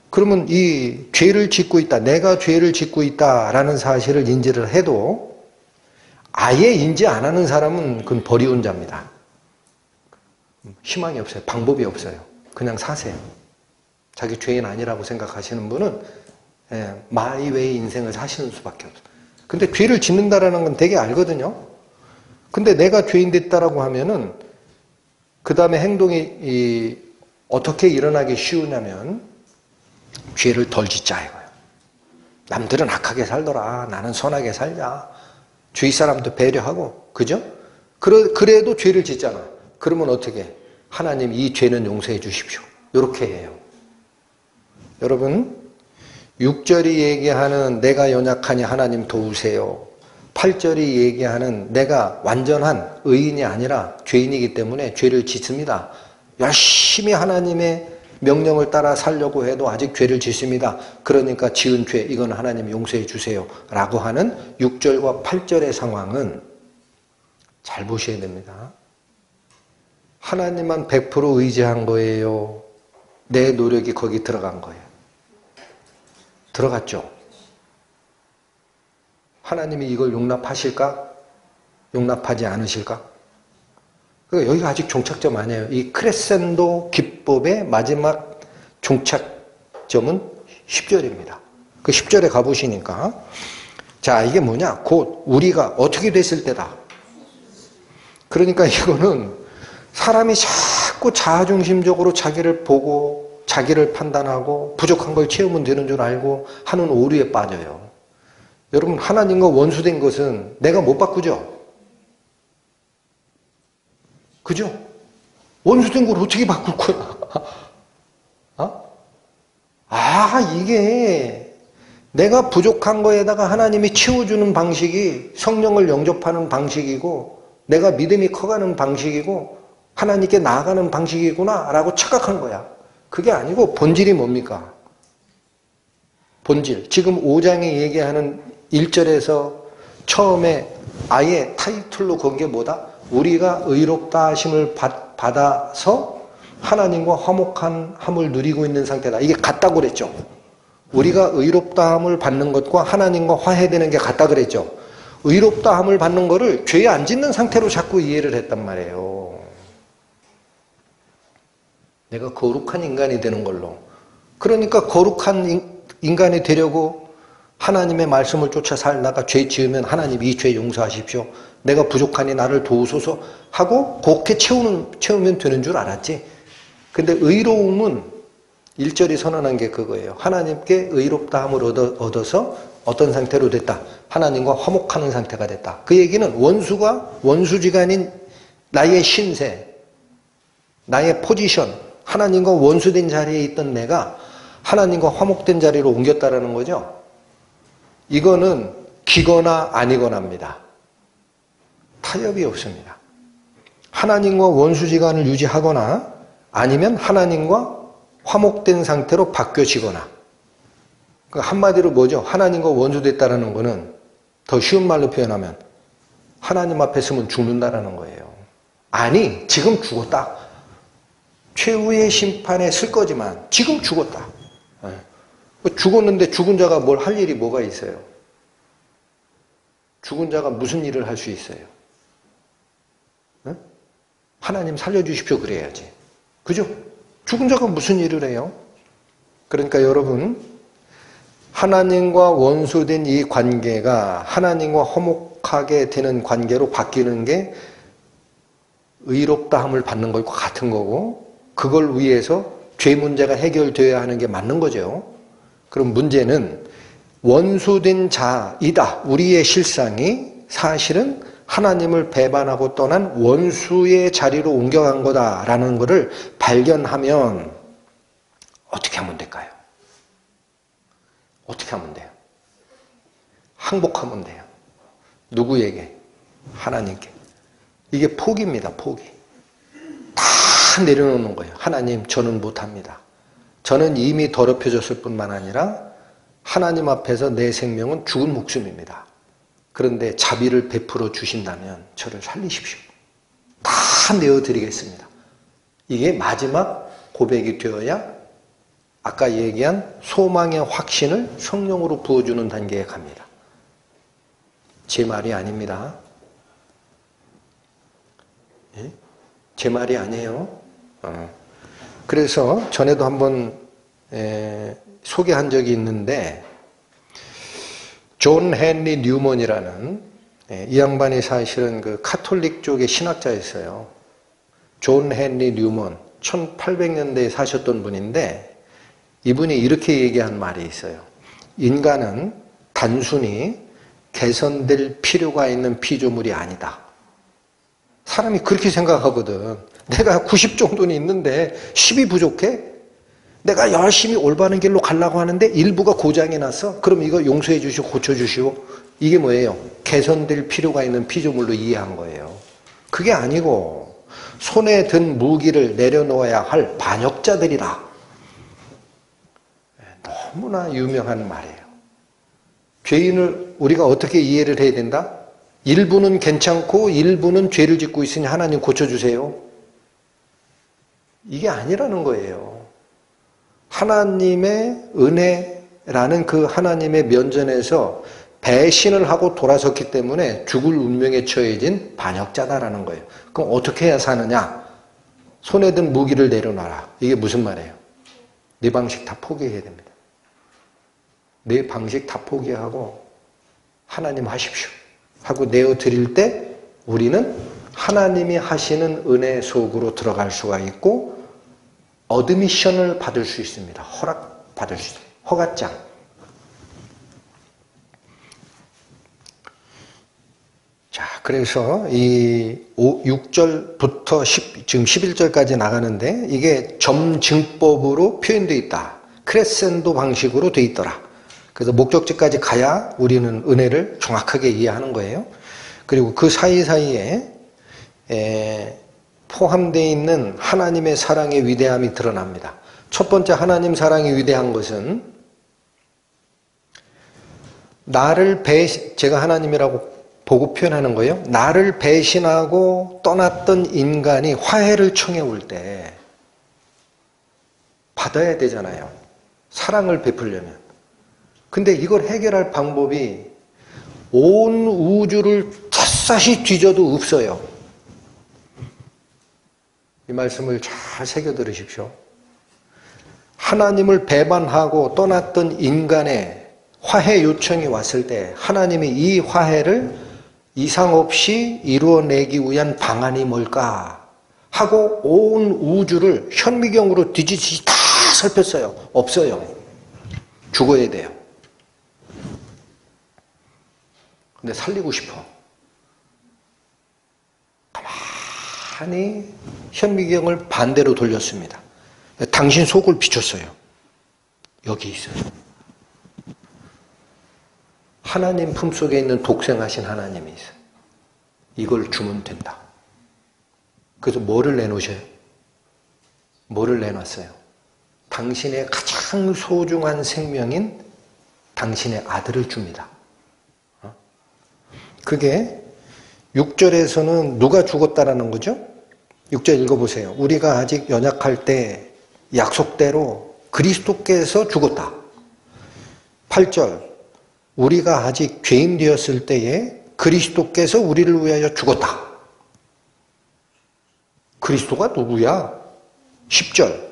Speaker 1: 그러면 이 죄를 짓고 있다, 내가 죄를 짓고 있다라는 사실을 인지를 해도 아예 인지 안 하는 사람은 그건 버리운 자입니다. 희망이 없어요. 방법이 없어요. 그냥 사세요. 자기 죄인 아니라고 생각하시는 분은 마이웨이 인생을 사시는 수밖에 없어요. 근데 죄를 짓는다라는 건 되게 알거든요. 근데 내가 죄인 됐다라고 하면은 그 다음에 행동이 어떻게 일어나기 쉬우냐면 죄를 덜 짓자 이거예요. 남들은 악하게 살더라. 나는 선하게 살자. 주위 사람도 배려하고, 그죠? 그래도 죄를 짓잖아. 그러면 어떻게 해? 하나님 이 죄는 용서해 주십시오. 이렇게 해요. 여러분 6절이 얘기하는 내가 연약하니 하나님 도우세요. 8절이 얘기하는 내가 완전한 의인이 아니라 죄인이기 때문에 죄를 짓습니다. 열심히 하나님의 명령을 따라 살려고 해도 아직 죄를 짓습니다. 그러니까 지은 죄 이건 하나님 용서해 주세요 라고 하는 6절과 8절의 상황은 잘 보셔야 됩니다. 하나님만 100% 의지한 거예요? 내 노력이 거기 들어간 거예요? 들어갔죠? 하나님이 이걸 용납하실까? 용납하지 않으실까? 그러니까 여기가 아직 종착점 아니에요. 이 크레센도 기법의 마지막 종착점은 10절입니다. 그 10절에 가보시니까 자 이게 뭐냐? 곧 우리가 어떻게 됐을 때다. 그러니까 이거는 사람이 자꾸 자아중심적으로 자기를 보고 자기를 판단하고 부족한 걸 채우면 되는 줄 알고 하는 오류에 빠져요. 여러분 하나님과 원수된 것은 내가 못 바꾸죠? 그죠? 원수된 걸 어떻게 바꿀 거야? 이게 내가 부족한 거에다가 하나님이 채워주는 방식이 성령을 영접하는 방식이고 내가 믿음이 커가는 방식이고 하나님께 나아가는 방식이구나 라고 착각한 거야. 그게 아니고 본질이 뭡니까? 본질. 지금 5장에 얘기하는 1절에서 처음에 아예 타이틀로 건 게 뭐다? 우리가 의롭다 하심을 받아서 하나님과 화목한 함을 누리고 있는 상태다. 이게 같다고 그랬죠. 우리가 의롭다 함을 받는 것과 하나님과 화해되는 게 같다 그랬죠. 의롭다 함을 받는 거를 죄에 안 짓는 상태로 자꾸 이해를 했단 말이에요. 내가 거룩한 인간이 되는 걸로. 그러니까 거룩한 인간이 되려고 하나님의 말씀을 쫓아 살다가 죄 지으면 하나님 이 죄 용서하십시오. 내가 부족하니 나를 도우소서 하고 그렇게 채우면 되는 줄 알았지. 근데 의로움은 1절이 선언한 게 그거예요. 하나님께 의롭다함을 얻어서 어떤 상태로 됐다. 하나님과 화목하는 상태가 됐다. 그 얘기는 원수지간인 나의 신세, 나의 포지션, 하나님과 원수된 자리에 있던 내가 하나님과 화목된 자리로 옮겼다라는 거죠. 이거는 기거나 아니거나입니다. 타협이 없습니다. 하나님과 원수지간을 유지하거나 아니면 하나님과 화목된 상태로 바뀌어지거나. 한마디로 뭐죠? 하나님과 원수됐다라는 거는 더 쉬운 말로 표현하면 하나님 앞에 서면 죽는다라는 거예요. 아니, 지금 죽었다. 최후의 심판에 쓸 거지만 지금 죽었다. 죽었는데 죽은 자가 뭘 할 일이 뭐가 있어요? 죽은 자가 무슨 일을 할 수 있어요? 하나님 살려주십시오 그래야지. 그죠? 죽은 자가 무슨 일을 해요? 그러니까 여러분, 하나님과 원수된 이 관계가 하나님과 화목하게 되는 관계로 바뀌는 게 의롭다함을 받는 것과 같은 거고, 그걸 위해서 죄 문제가 해결되어야 하는 게 맞는 거죠. 그럼 문제는 원수된 자이다. 우리의 실상이 사실은 하나님을 배반하고 떠난 원수의 자리로 옮겨간 거다라는 것을 발견하면 어떻게 하면 될까요? 어떻게 하면 돼요? 항복하면 돼요. 누구에게? 하나님께. 이게 포기입니다. 포기. 다 내려놓는 거예요. 하나님, 저는 못합니다. 저는 이미 더럽혀졌을 뿐만 아니라 하나님 앞에서 내 생명은 죽은 목숨입니다. 그런데 자비를 베풀어 주신다면 저를 살리십시오. 다 내어드리겠습니다. 이게 마지막 고백이 되어야 아까 얘기한 소망의 확신을 성령으로 부어주는 단계에 갑니다. 제 말이 아닙니다. 예? 제 말이 아니에요. 그래서 전에도 한번 소개한 적이 있는데, 존 헨리 뉴먼이라는 이 양반이 사실은 그 카톨릭 쪽의 신학자였어요. 존 헨리 뉴먼, 1800년대에 사셨던 분인데, 이분이 이렇게 얘기한 말이 있어요. 인간은 단순히 개선될 필요가 있는 피조물이 아니다. 사람이 그렇게 생각하거든. 내가 90 정도는 있는데 10이 부족해? 내가 열심히 올바른 길로 가려고 하는데 일부가 고장이 났어? 그럼 이거 용서해 주시고 고쳐주시오. 이게 뭐예요? 개선될 필요가 있는 피조물로 이해한 거예요. 그게 아니고 손에 든 무기를 내려놓아야 할 반역자들이다. 너무나 유명한 말이에요. 죄인을 우리가 어떻게 이해를 해야 된다? 일부는 괜찮고 일부는 죄를 짓고 있으니 하나님 고쳐주세요. 이게 아니라는 거예요. 하나님의 은혜라는 그 하나님의 면전에서 배신을 하고 돌아섰기 때문에 죽을 운명에 처해진 반역자다라는 거예요. 그럼 어떻게 해야 사느냐? 손에 든 무기를 내려놔라. 이게 무슨 말이에요? 내 방식 다 포기해야 됩니다. 내 방식 다 포기하고 하나님 하십시오 하고 내어드릴 때 우리는 하나님이 하시는 은혜 속으로 들어갈 수가 있고 어드미션을 받을 수 있습니다. 허락받을 수 있습니다. 허가장. 자, 그래서 이 6절부터 지금 11절까지 나가는데 이게 점증법으로 표현되어 있다. 크레센도 방식으로 되어 있더라. 그래서 목적지까지 가야 우리는 은혜를 정확하게 이해하는 거예요. 그리고 그 사이사이에 포함되어 있는 하나님의 사랑의 위대함이 드러납니다. 첫 번째 하나님 사랑이 위대한 것은 제가 하나님이라고 보고 표현하는 거예요. 나를 배신하고 떠났던 인간이 화해를 청해 올 때 받아야 되잖아요. 사랑을 베풀려면. 근데 이걸 해결할 방법이 온 우주를 샅샅이 뒤져도 없어요. 이 말씀을 잘 새겨 들으십시오. 하나님을 배반하고 떠났던 인간의 화해 요청이 왔을 때 하나님이 이 화해를 이상 없이 이루어내기 위한 방안이 뭘까 하고 온 우주를 현미경으로 뒤지듯이 다 살폈어요. 없어요. 죽어야 돼요. 근데 살리고 싶어. 가만히 현미경을 반대로 돌렸습니다. 당신 속을 비췄어요. 여기 있어요. 하나님 품속에 있는 독생하신 하나님이 있어요. 이걸 주면 된다. 그래서 뭐를 내놓으셔요? 뭐를 내놨어요? 당신의 가장 소중한 생명인 당신의 아들을 줍니다. 그게 6절에서는 누가 죽었다라는 거죠? 6절 읽어보세요. 우리가 아직 연약할 때 약속대로 그리스도께서 죽었다. 8절 우리가 아직 죄인 되었을 때에 그리스도께서 우리를 위하여 죽었다. 그리스도가 누구야? 10절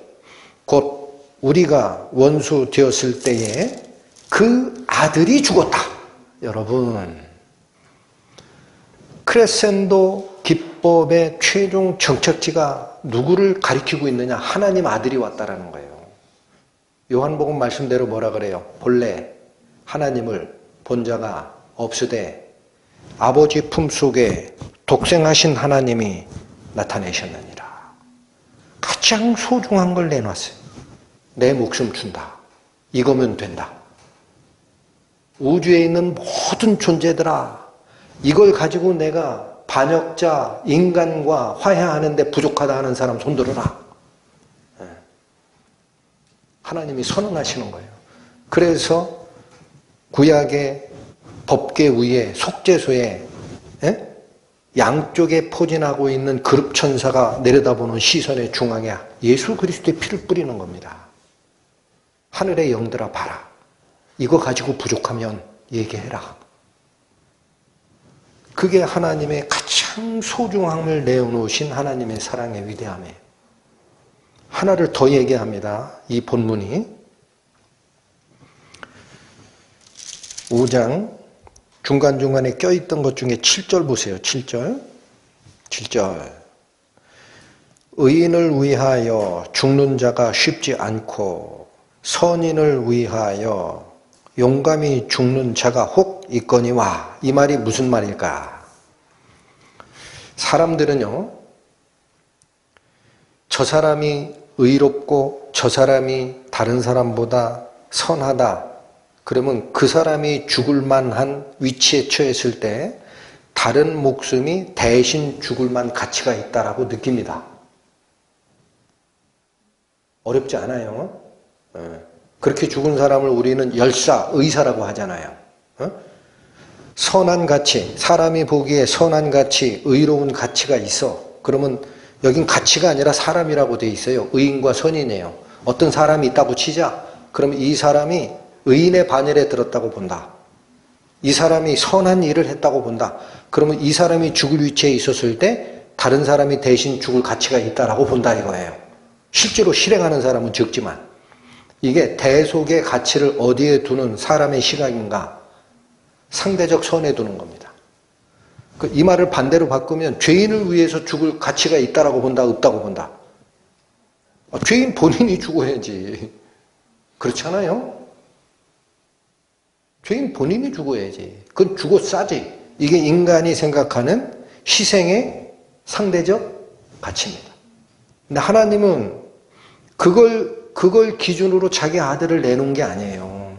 Speaker 1: 곧 우리가 원수 되었을 때에 그 아들이 죽었다. 여러분, 크레센도 기법의 최종 정착지가 누구를 가리키고 있느냐? 하나님 아들이 왔다라는 거예요. 요한복음 말씀대로 뭐라 그래요? 본래 하나님을 본 자가 없으되 아버지 품속에 독생하신 하나님이 나타내셨느니라. 가장 소중한 걸 내놨어요. 내 목숨 준다. 이거면 된다. 우주에 있는 모든 존재들아, 이걸 가지고 내가 반역자, 인간과 화해하는데 부족하다 하는 사람 손들어라. 하나님이 선언하시는 거예요. 그래서 구약의 법궤 위에 속죄소에 양쪽에 포진하고 있는 그룹천사가 내려다보는 시선의 중앙에 예수 그리스도의 피를 뿌리는 겁니다. 하늘의 영들아 봐라. 이거 가지고 부족하면 얘기해라. 그게 하나님의 가장 소중함을 내어놓으신 하나님의 사랑의 위대함이에요. 하나를 더 얘기합니다. 이 본문이 5장 중간중간에 껴있던 것 중에 7절 보세요. 7절 의인을 위하여 죽는 자가 쉽지 않고 선인을 위하여 용감히 죽는 자가 혹 있거니와. 이 말이 무슨 말일까? 사람들은요, 저 사람이 의롭고 저 사람이 다른 사람보다 선하다. 그러면 그 사람이 죽을 만한 위치에 처했을 때 다른 목숨이 대신 죽을 만 가치가 있다라고 느낍니다. 어렵지 않아요. 그렇게 죽은 사람을 우리는 열사, 의사라고 하잖아요. 선한 가치, 사람이 보기에 선한 가치, 의로운 가치가 있어. 그러면 여긴 가치가 아니라 사람이라고 돼 있어요. 의인과 선인이에요. 어떤 사람이 있다고 치자. 그러면 이 사람이 의인의 반열에 들었다고 본다. 이 사람이 선한 일을 했다고 본다. 그러면 이 사람이 죽을 위치에 있었을 때 다른 사람이 대신 죽을 가치가 있다라고 본다 이거예요. 실제로 실행하는 사람은 적지만 이게 대속의 가치를 어디에 두는 사람의 시각인가? 상대적 선에 두는 겁니다. 이 말을 반대로 바꾸면 죄인을 위해서 죽을 가치가 있다라고 본다, 없다고 본다. 죄인 본인이 죽어야지. 그렇지 않아요? 죄인 본인이 죽어야지. 그건 죽어 싸지. 이게 인간이 생각하는 희생의 상대적 가치입니다. 근데 하나님은 그걸 기준으로 자기 아들을 내놓은 게 아니에요.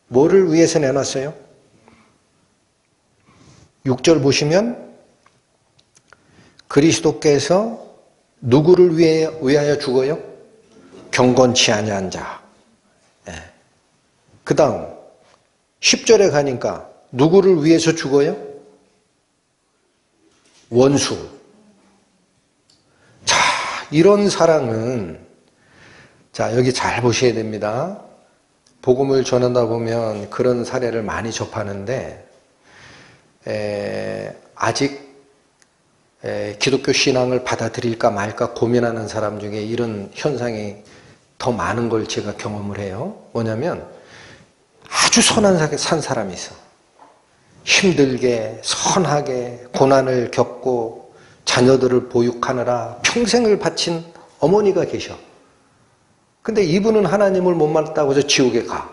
Speaker 1: 뭐를 위해서 내놨어요? 6절 보시면 그리스도께서 누구를 위하여 죽어요? 경건치 아니한 자. 그 다음 10절에 가니까 누구를 위해서 죽어요? 원수. 자, 이런 사랑은, 자, 여기 잘 보셔야 됩니다. 복음을 전하다 보면 그런 사례를 많이 접하는데 아직 기독교 신앙을 받아들일까 말까 고민하는 사람 중에 이런 현상이 더 많은 걸 제가 경험을 해요. 뭐냐면 아주 선한 산 사람이 있어. 힘들게 선하게 고난을 겪고 자녀들을 보육하느라 평생을 바친 어머니가 계셔. 근데 이분은 하나님을 못 만났다고 해서 지옥에 가.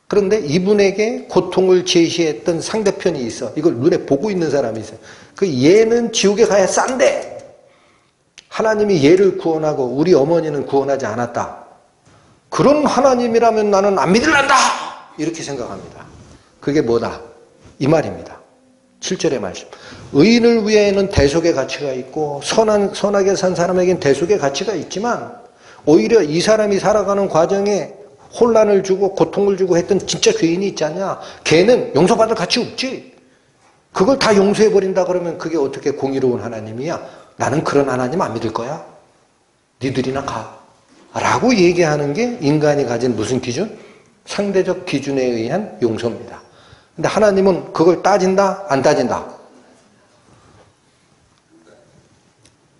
Speaker 1: 그런데 이분에게 고통을 제시했던 상대편이 있어. 이걸 눈에 보고 있는 사람이 있어요. 그 얘는 지옥에 가야 싼데 하나님이 얘를 구원하고 우리 어머니는 구원하지 않았다. 그런 하나님이라면 나는 안 믿을란다. 이렇게 생각합니다. 그게 뭐다? 이 말입니다. 7절의 말씀. 의인을 위해는 대속의 가치가 있고 선하게 산 사람에겐 대속의 가치가 있지만 오히려 이 사람이 살아가는 과정에 혼란을 주고 고통을 주고 했던 진짜 죄인이 있지 않냐. 걔는 용서받을 가치 없지. 그걸 다 용서해버린다 그러면 그게 어떻게 공의로운 하나님이야. 나는 그런 하나님 안 믿을 거야. 니들이나 가. 라고 얘기하는 게 인간이 가진 무슨 기준? 상대적 기준에 의한 용서입니다. 근데 하나님은 그걸 따진다? 안 따진다?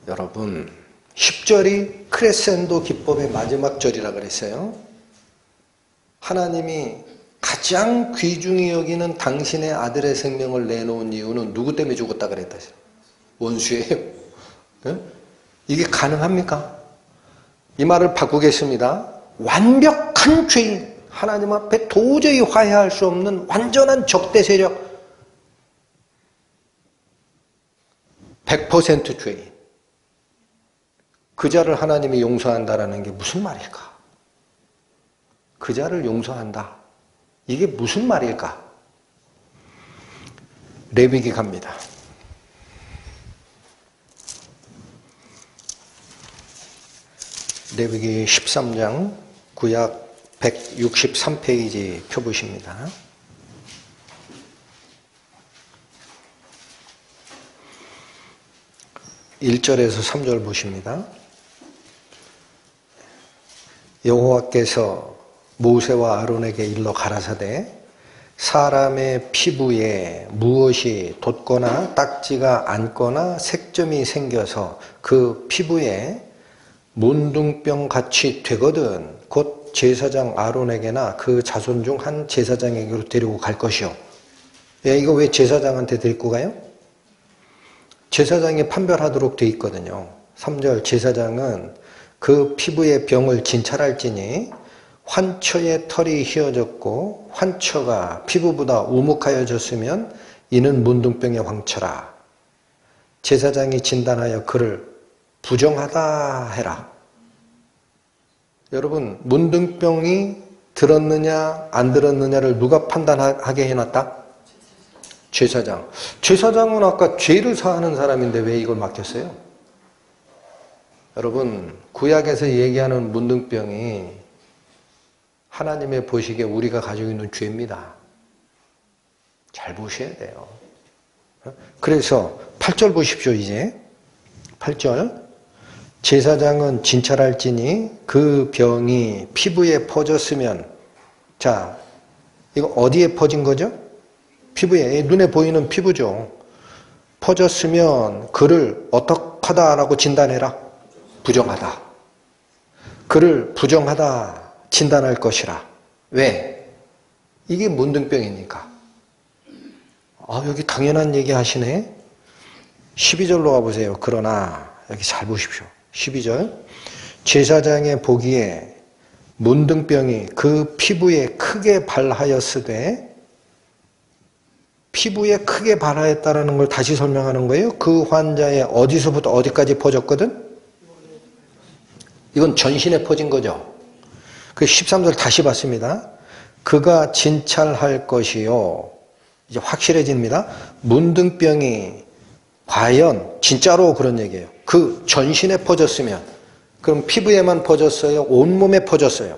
Speaker 1: 여러분 10절이 크레센도 기법의 마지막 절이라 그랬어요. 하나님이 가장 귀중히 여기는 당신의 아들의 생명을 내놓은 이유는 누구 때문에 죽었다 그랬다. 원수예요. 이게 가능합니까? 이 말을 바꾸겠습니다. 완벽한 죄인, 하나님 앞에 도저히 화해할 수 없는 완전한 적대 세력, 100% 죄인. 그 자를 하나님이 용서한다라는 게 무슨 말일까? 그 자를 용서한다. 이게 무슨 말일까? 레위기 갑니다. 레위기 13장 구약 163페이지 펴보십니다. 1절에서 3절 보십니다. 여호와께서 모세와 아론에게 일러 가라사대 사람의 피부에 무엇이 돋거나 딱지가 앉거나 색점이 생겨서 그 피부에 문둥병 같이 되거든 곧 제사장 아론에게나 그 자손 중 한 제사장에게로 데리고 갈 것이요. 이거 왜 제사장한테 데리고 가요? 제사장이 판별하도록 돼 있거든요. 3절 제사장은 그 피부의 병을 진찰할지니 환처의 털이 휘어졌고 환처가 피부보다 우묵하여졌으면 이는 문둥병의 황처라. 제사장이 진단하여 그를 부정하다 해라. 여러분 문둥병이 들었느냐 안 들었느냐를 누가 판단하게 해놨다? 제사장. 제사장은 아까 죄를 사하는 사람인데 왜 이걸 맡겼어요? 여러분 구약에서 얘기하는 문둥병이 하나님의 보시기에 우리가 가지고 있는 죄입니다. 잘 보셔야 돼요. 그래서 8절 보십시오. 이제 8절 제사장은 진찰할지니 그 병이 피부에 퍼졌으면 자 이거 어디에 퍼진 거죠? 피부에 눈에 보이는 피부죠. 퍼졌으면 그를 어떡하다라고 진단해라. 부정하다. 그를 부정하다 진단할 것이라. 왜? 이게 문둥병이니까. 여기 당연한 얘기 하시네. 12절로 가보세요. 그러나 여기 잘 보십시오. 12절 제사장의 보기에 문둥병이 그 피부에 크게 발하였으되 피부에 크게 발하였다는 걸 다시 설명하는 거예요. 그 환자의 어디서부터 어디까지 퍼졌거든? 이건 전신에 퍼진 거죠. 그 13절 다시 봤습니다. 그가 진찰할 것이요. 이제 확실해집니다. 문둥병이 과연 진짜로 그런 얘기예요. 그 전신에 퍼졌으면 그럼 피부에만 퍼졌어요? 온몸에 퍼졌어요?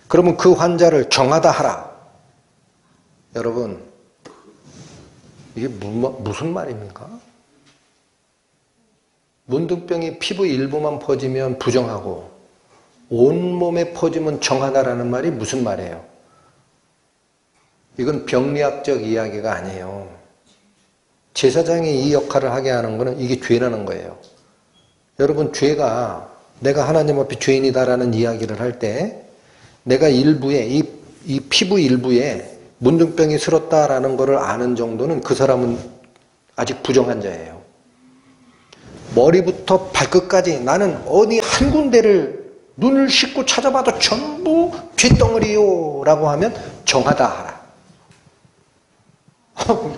Speaker 1: 그러면 그 환자를 정하다 하라. 여러분 이게 무슨 말입니까? 문둥병이 피부 일부만 퍼지면 부정하고 온몸에 퍼지면 정하다라는 말이 무슨 말이에요? 이건 병리학적 이야기가 아니에요. 제사장이 이 역할을 하게 하는 것은 이게 죄라는 거예요. 여러분 죄가 내가 하나님 앞에 죄인이다라는 이야기를 할 때 내가 일부에 이 피부 일부에 문둥병이 슬었다라는 것을 아는 정도는 그 사람은 아직 부정한 자예요. 머리부터 발끝까지 나는 어디 한 군데를 눈을 씻고 찾아봐도 전부 쇳덩어리요 라고 하면 정하다 하라.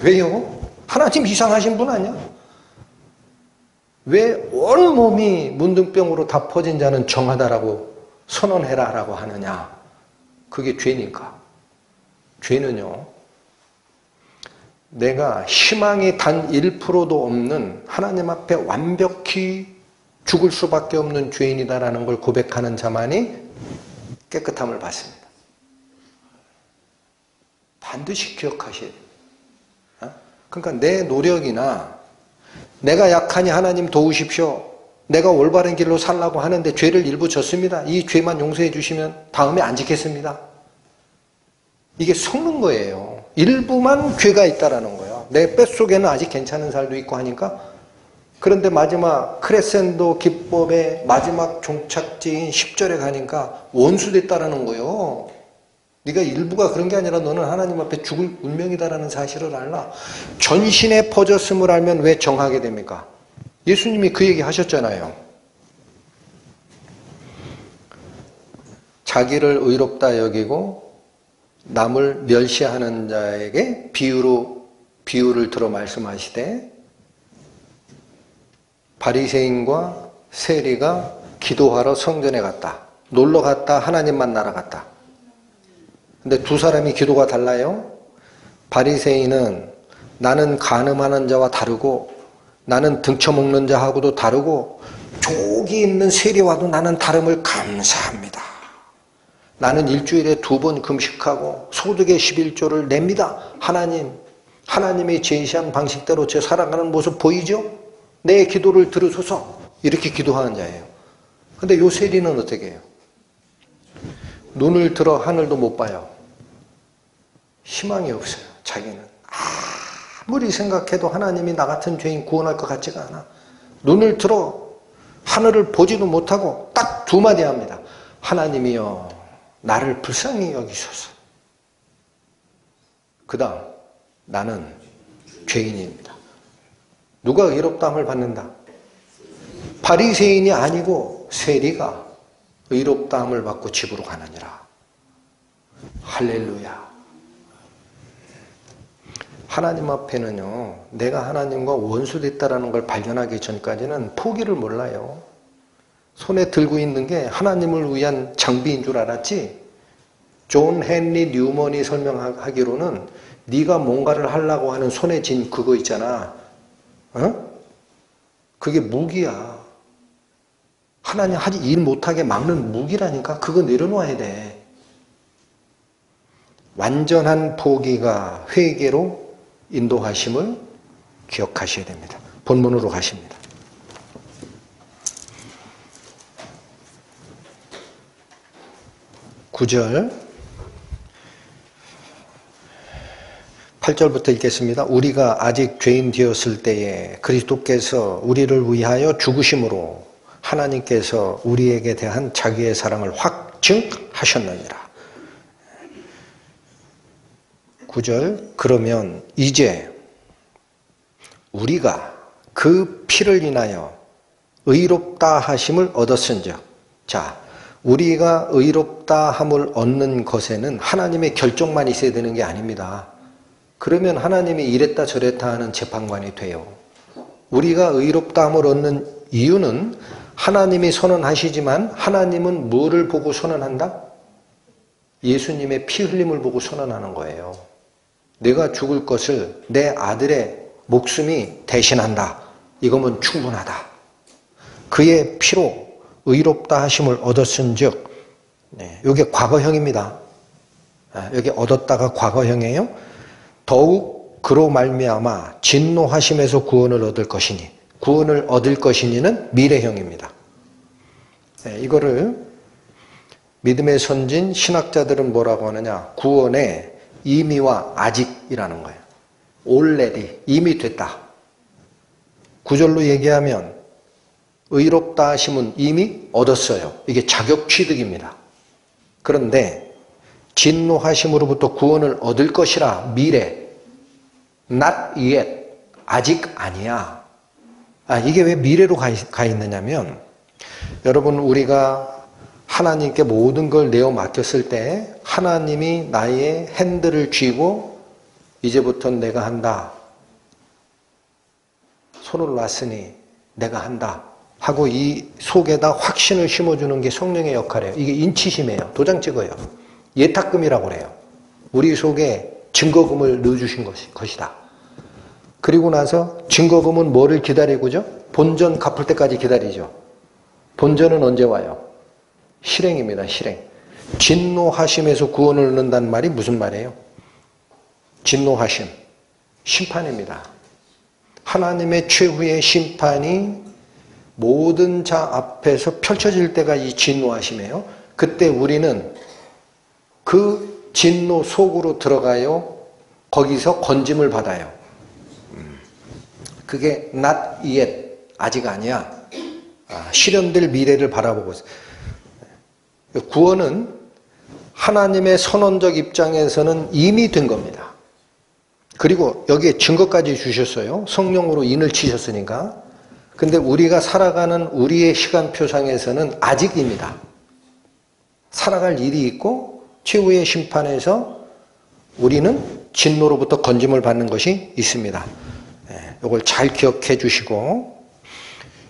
Speaker 1: 왜요? 하나님 이상하신 분 아니야? 왜 온몸이 문둥병으로 다 퍼진 자는 정하다라고 선언해라 라고 하느냐? 그게 죄니까. 죄는요 내가 희망이 단 1%도 없는 하나님 앞에 완벽히 죽을 수밖에 없는 죄인이다라는 걸 고백하는 자만이 깨끗함을 받습니다. 반드시 기억하셔야 돼요. 그러니까 내 노력이나 내가 약하니 하나님 도우십시오. 내가 올바른 길로 살라고 하는데 죄를 일부 졌습니다. 이 죄만 용서해 주시면 다음에 안 지겠습니다. 이게 속는 거예요. 일부만 죄가 있다라는 거예요. 내 뱃속에는 아직 괜찮은 살도 있고 하니까. 그런데 마지막 크레센도 기법의 마지막 종착지인 10절에 가니까 원수됐다라는 거예요. 네가 일부가 그런 게 아니라 너는 하나님 앞에 죽을 운명이다라는 사실을 알라. 전신에 퍼졌음을 알면 왜 정하게 됩니까? 예수님이 그 얘기 하셨잖아요. 자기를 의롭다 여기고 남을 멸시하는 자에게 비유를 들어 말씀하시되 바리새인과 세리가 기도하러 성전에 갔다. 놀러 갔다. 하나님 만나러 갔다. 근데 두 사람이 기도가 달라요. 바리새인은 나는 간음하는 자와 다르고 나는 등쳐먹는 자하고도 다르고 족이 있는 세리와도 나는 다름을 감사합니다. 나는 일주일에 2번 금식하고 소득의 11조를 냅니다. 하나님이 제시한 방식대로 제 살아가는 모습 보이죠? 내 기도를 들으소서. 이렇게 기도하는 자예요. 근데 요 세리는 어떻게 해요? 눈을 들어 하늘도 못 봐요. 희망이 없어요. 자기는 아무리 생각해도 하나님이 나 같은 죄인 구원할 것 같지가 않아. 눈을 들어 하늘을 보지도 못하고 딱 2마디 합니다. 하나님이여 나를 불쌍히 여기소서. 그 다음 나는 죄인입니다. 누가 의롭다함을 받는다? 바리새인이 아니고 세리가 의롭다함을 받고 집으로 가느니라. 할렐루야. 하나님 앞에는요, 내가 하나님과 원수됐다라는 걸 발견하기 전까지는 포기를 몰라요. 손에 들고 있는 게 하나님을 위한 장비인 줄 알았지. 존 헨리 뉴먼이 설명하기로는 네가 뭔가를 하려고 하는 손에 쥔 그거 있잖아. 그게 무기야. 하나님 일 못하게 막는 무기라니까. 그거 내려놓아야 돼. 완전한 포기가 회개로 인도하심을 기억하셔야 됩니다. 본문으로 가십니다. (9절) 8절부터 읽겠습니다. 우리가 아직 죄인 되었을 때에 그리스도께서 우리를 위하여 죽으심으로 하나님께서 우리에게 대한 자기의 사랑을 확증하셨느니라. 9절 그러면 이제 우리가 그 피를 인하여 의롭다 하심을 얻었은즉, 자, 우리가 의롭다 함을 얻는 것에는 하나님의 결정만 있어야 되는 게 아닙니다. 그러면 하나님이 이랬다 저랬다 하는 재판관이 돼요. 우리가 의롭다 함을 얻는 이유는 하나님이 선언하시지만 하나님은 뭐를 보고 선언한다? 예수님의 피 흘림을 보고 선언하는 거예요. 내가 죽을 것을 내 아들의 목숨이 대신한다. 이거면 충분하다. 그의 피로 의롭다 하심을 얻었은즉, 이게 과거형입니다. 여기 얻었다가 과거형이에요. 더욱 그로 말미암아 진노하심에서 구원을 얻을 것이니, 구원을 얻을 것이니는 미래형입니다. 이거를 믿음의 선진 신학자들은 뭐라고 하느냐? 구원의 이미와 아직이라는 거예요. already, 이미 됐다. 구절로 얘기하면 의롭다 하심은 이미 얻었어요. 이게 자격 취득입니다. 그런데 진노하심으로부터 구원을 얻을 것이라 미래, not yet, 아직 아니야. 이게 왜 미래로 가 있느냐면, 여러분 우리가 하나님께 모든 걸 내어 맡겼을 때 하나님이 나의 핸들을 쥐고 이제부터는 내가 한다. 손을 놨으니 내가 한다. 하고 이 속에다 확신을 심어주는 게 성령의 역할이에요. 이게 인치심이에요. 도장 찍어요. 예탁금이라고 그래요. 우리 속에 증거금을 넣어주신 것이다. 그리고 나서 증거금은 뭐를 기다리고죠? 본전 갚을 때까지 기다리죠. 본전은 언제 와요? 실행입니다. 실행. 진노하심에서 구원을 얻는다는 말이 무슨 말이에요? 진노하심. 심판입니다. 하나님의 최후의 심판이 모든 자 앞에서 펼쳐질 때가 이 진노하심이에요. 그때 우리는 그 진노 속으로 들어가요. 거기서 건짐을 받아요. 그게 not yet, 아직 아니야. 실현될 미래를 바라보고 있어요. 구원은 하나님의 선언적 입장에서는 이미 된 겁니다. 그리고 여기에 증거까지 주셨어요. 성령으로 인을 치셨으니까. 근데 우리가 살아가는 우리의 시간표상에서는 아직입니다. 살아갈 일이 있고 최후의 심판에서 우리는 진노로부터 건짐을 받는 것이 있습니다. 이걸 잘 기억해 주시고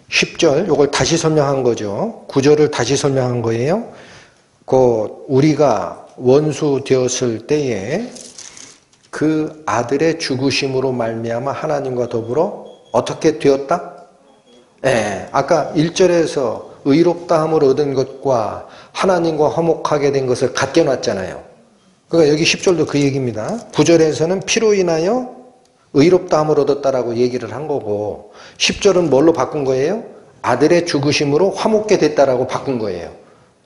Speaker 1: 10절 이걸 다시 설명한 거죠. 9절을 다시 설명한 거예요. 우리가 원수 되었을 때에 그 아들의 죽으심으로 말미암아 하나님과 더불어 어떻게 되었다? 아까 1절에서 의롭다함을 얻은 것과 하나님과 화목하게 된 것을 같게 놨잖아요. 그러니까 여기 10절도 그 얘기입니다. 9절에서는 피로 인하여 의롭다함을 얻었다라고 얘기를 한 거고 10절은 뭘로 바꾼 거예요? 아들의 죽으심으로 화목게 됐다라고 바꾼 거예요.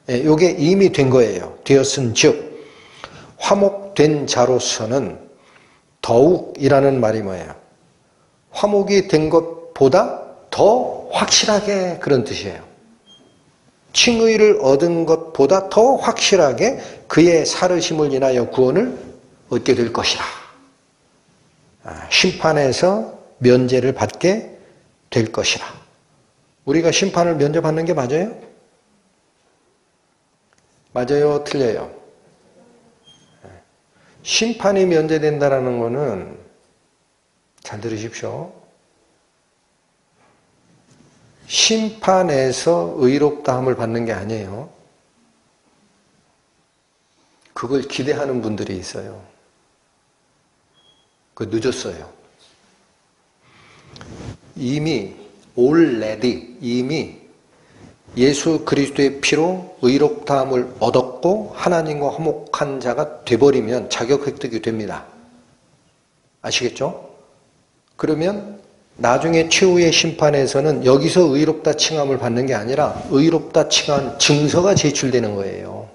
Speaker 1: 이게 이미 된 거예요. 되었은 즉 화목된 자로서는 더욱이라는 말이 뭐예요? 화목이 된 것보다 더 확실하게 그런 뜻이에요. 칭의를 얻은 것보다 더 확실하게 그의 살으심을 인하여 구원을 얻게 될 것이라. 심판에서 면제를 받게 될 것이라. 우리가 심판을 면제받는 게 맞아요? 맞아요? 틀려요? 심판이 면제된다는 것은 잘 들으십시오. 심판에서 의롭다함을 받는 게 아니에요. 그걸 기대하는 분들이 있어요. 늦었어요. 이미 예수 그리스도의 피로 의롭다함을 얻었고 하나님과 화목한 자가 돼버리면 자격 획득이 됩니다. 아시겠죠? 그러면 나중에 최후의 심판에서는 여기서 의롭다 칭함을 받는 게 아니라 의롭다 칭한 증서가 제출되는 거예요.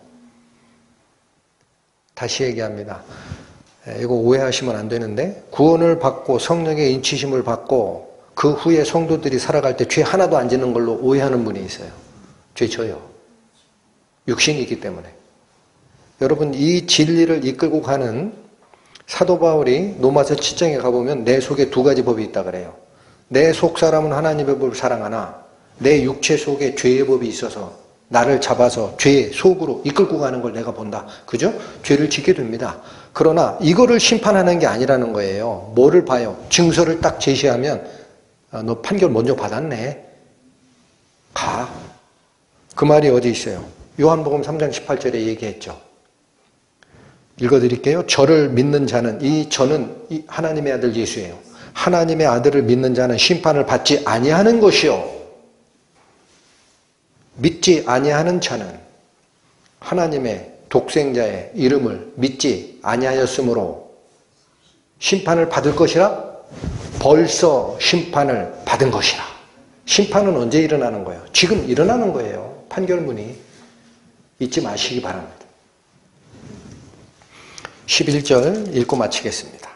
Speaker 1: 다시 얘기합니다. 이거 오해하시면 안 되는데 구원을 받고 성령의 인치심을 받고 그 후에 성도들이 살아갈 때 죄 하나도 안 짓는 걸로 오해하는 분이 있어요. 죄 져요. 육신이 있기 때문에. 여러분 이 진리를 이끌고 가는 사도 바울이 로마서 7장에 가보면 내 속에 두 가지 법이 있다 그래요. 내 속 사람은 하나님의 법을 사랑하나 내 육체 속에 죄의 법이 있어서 나를 잡아서 죄의 속으로 이끌고 가는 걸 내가 본다. 그죠? 죄를 짓게 됩니다. 그러나 이거를 심판하는 게 아니라는 거예요. 뭐를 봐요? 증서를 딱 제시하면 너 판결 먼저 받았네. 가. 그 말이 어디 있어요? 요한복음 3장 18절에 얘기했죠. 읽어드릴게요. 저를 믿는 자는 이 저는 하나님의 아들 예수예요. 하나님의 아들을 믿는 자는 심판을 받지 아니하는 것이요. 믿지 아니하는 자는 하나님의 독생자의 이름을 믿지 아니하였으므로 심판을 받을 것이라 벌써 심판을 받은 것이라. 심판은 언제 일어나는 거예요? 지금 일어나는 거예요. 판결문이. 잊지 마시기 바랍니다. 11절 읽고 마치겠습니다.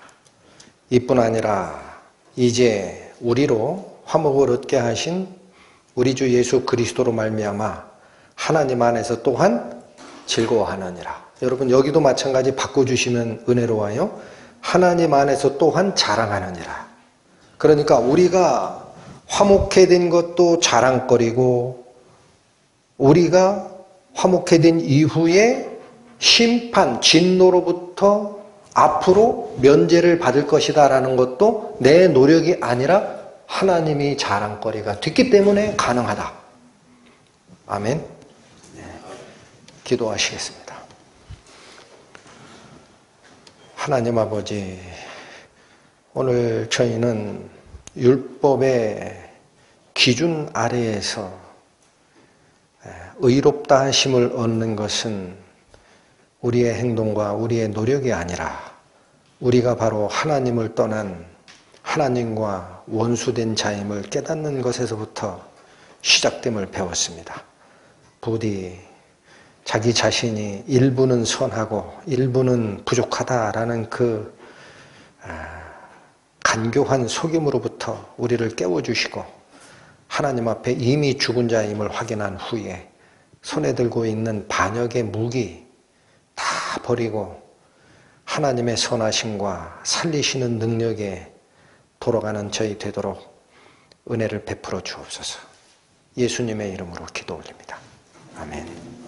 Speaker 1: 이뿐 아니라 이제 우리로 화목을 얻게 하신 우리 주 예수 그리스도로 말미암아 하나님 안에서 또한 즐거워하느니라. 여러분 여기도 마찬가지 바꿔주시면 은혜로워요. 하나님 안에서 또한 자랑하느니라. 그러니까 우리가 화목해 된 것도 자랑거리고 우리가 화목해 된 이후에 심판, 진노로부터 앞으로 면제를 받을 것이다 라는 것도 내 노력이 아니라 하나님이 자랑거리가 됐기 때문에 가능하다. 아멘. 기도하시겠습니다. 하나님 아버지, 오늘 저희는 율법의 기준 아래에서 의롭다 하심을 얻는 것은 우리의 행동과 우리의 노력이 아니라 우리가 바로 하나님을 떠난 하나님과 원수된 자임을 깨닫는 것에서부터 시작됨을 배웠습니다. 부디 자기 자신이 일부는 선하고 일부는 부족하다라는 그 간교한 속임으로부터 우리를 깨워주시고 하나님 앞에 이미 죽은 자임을 확인한 후에 손에 들고 있는 반역의 무기 다 버리고 하나님의 선하심과 살리시는 능력에 돌아가는 저희 되도록 은혜를 베풀어 주옵소서. 예수님의 이름으로 기도 올립니다. 아멘.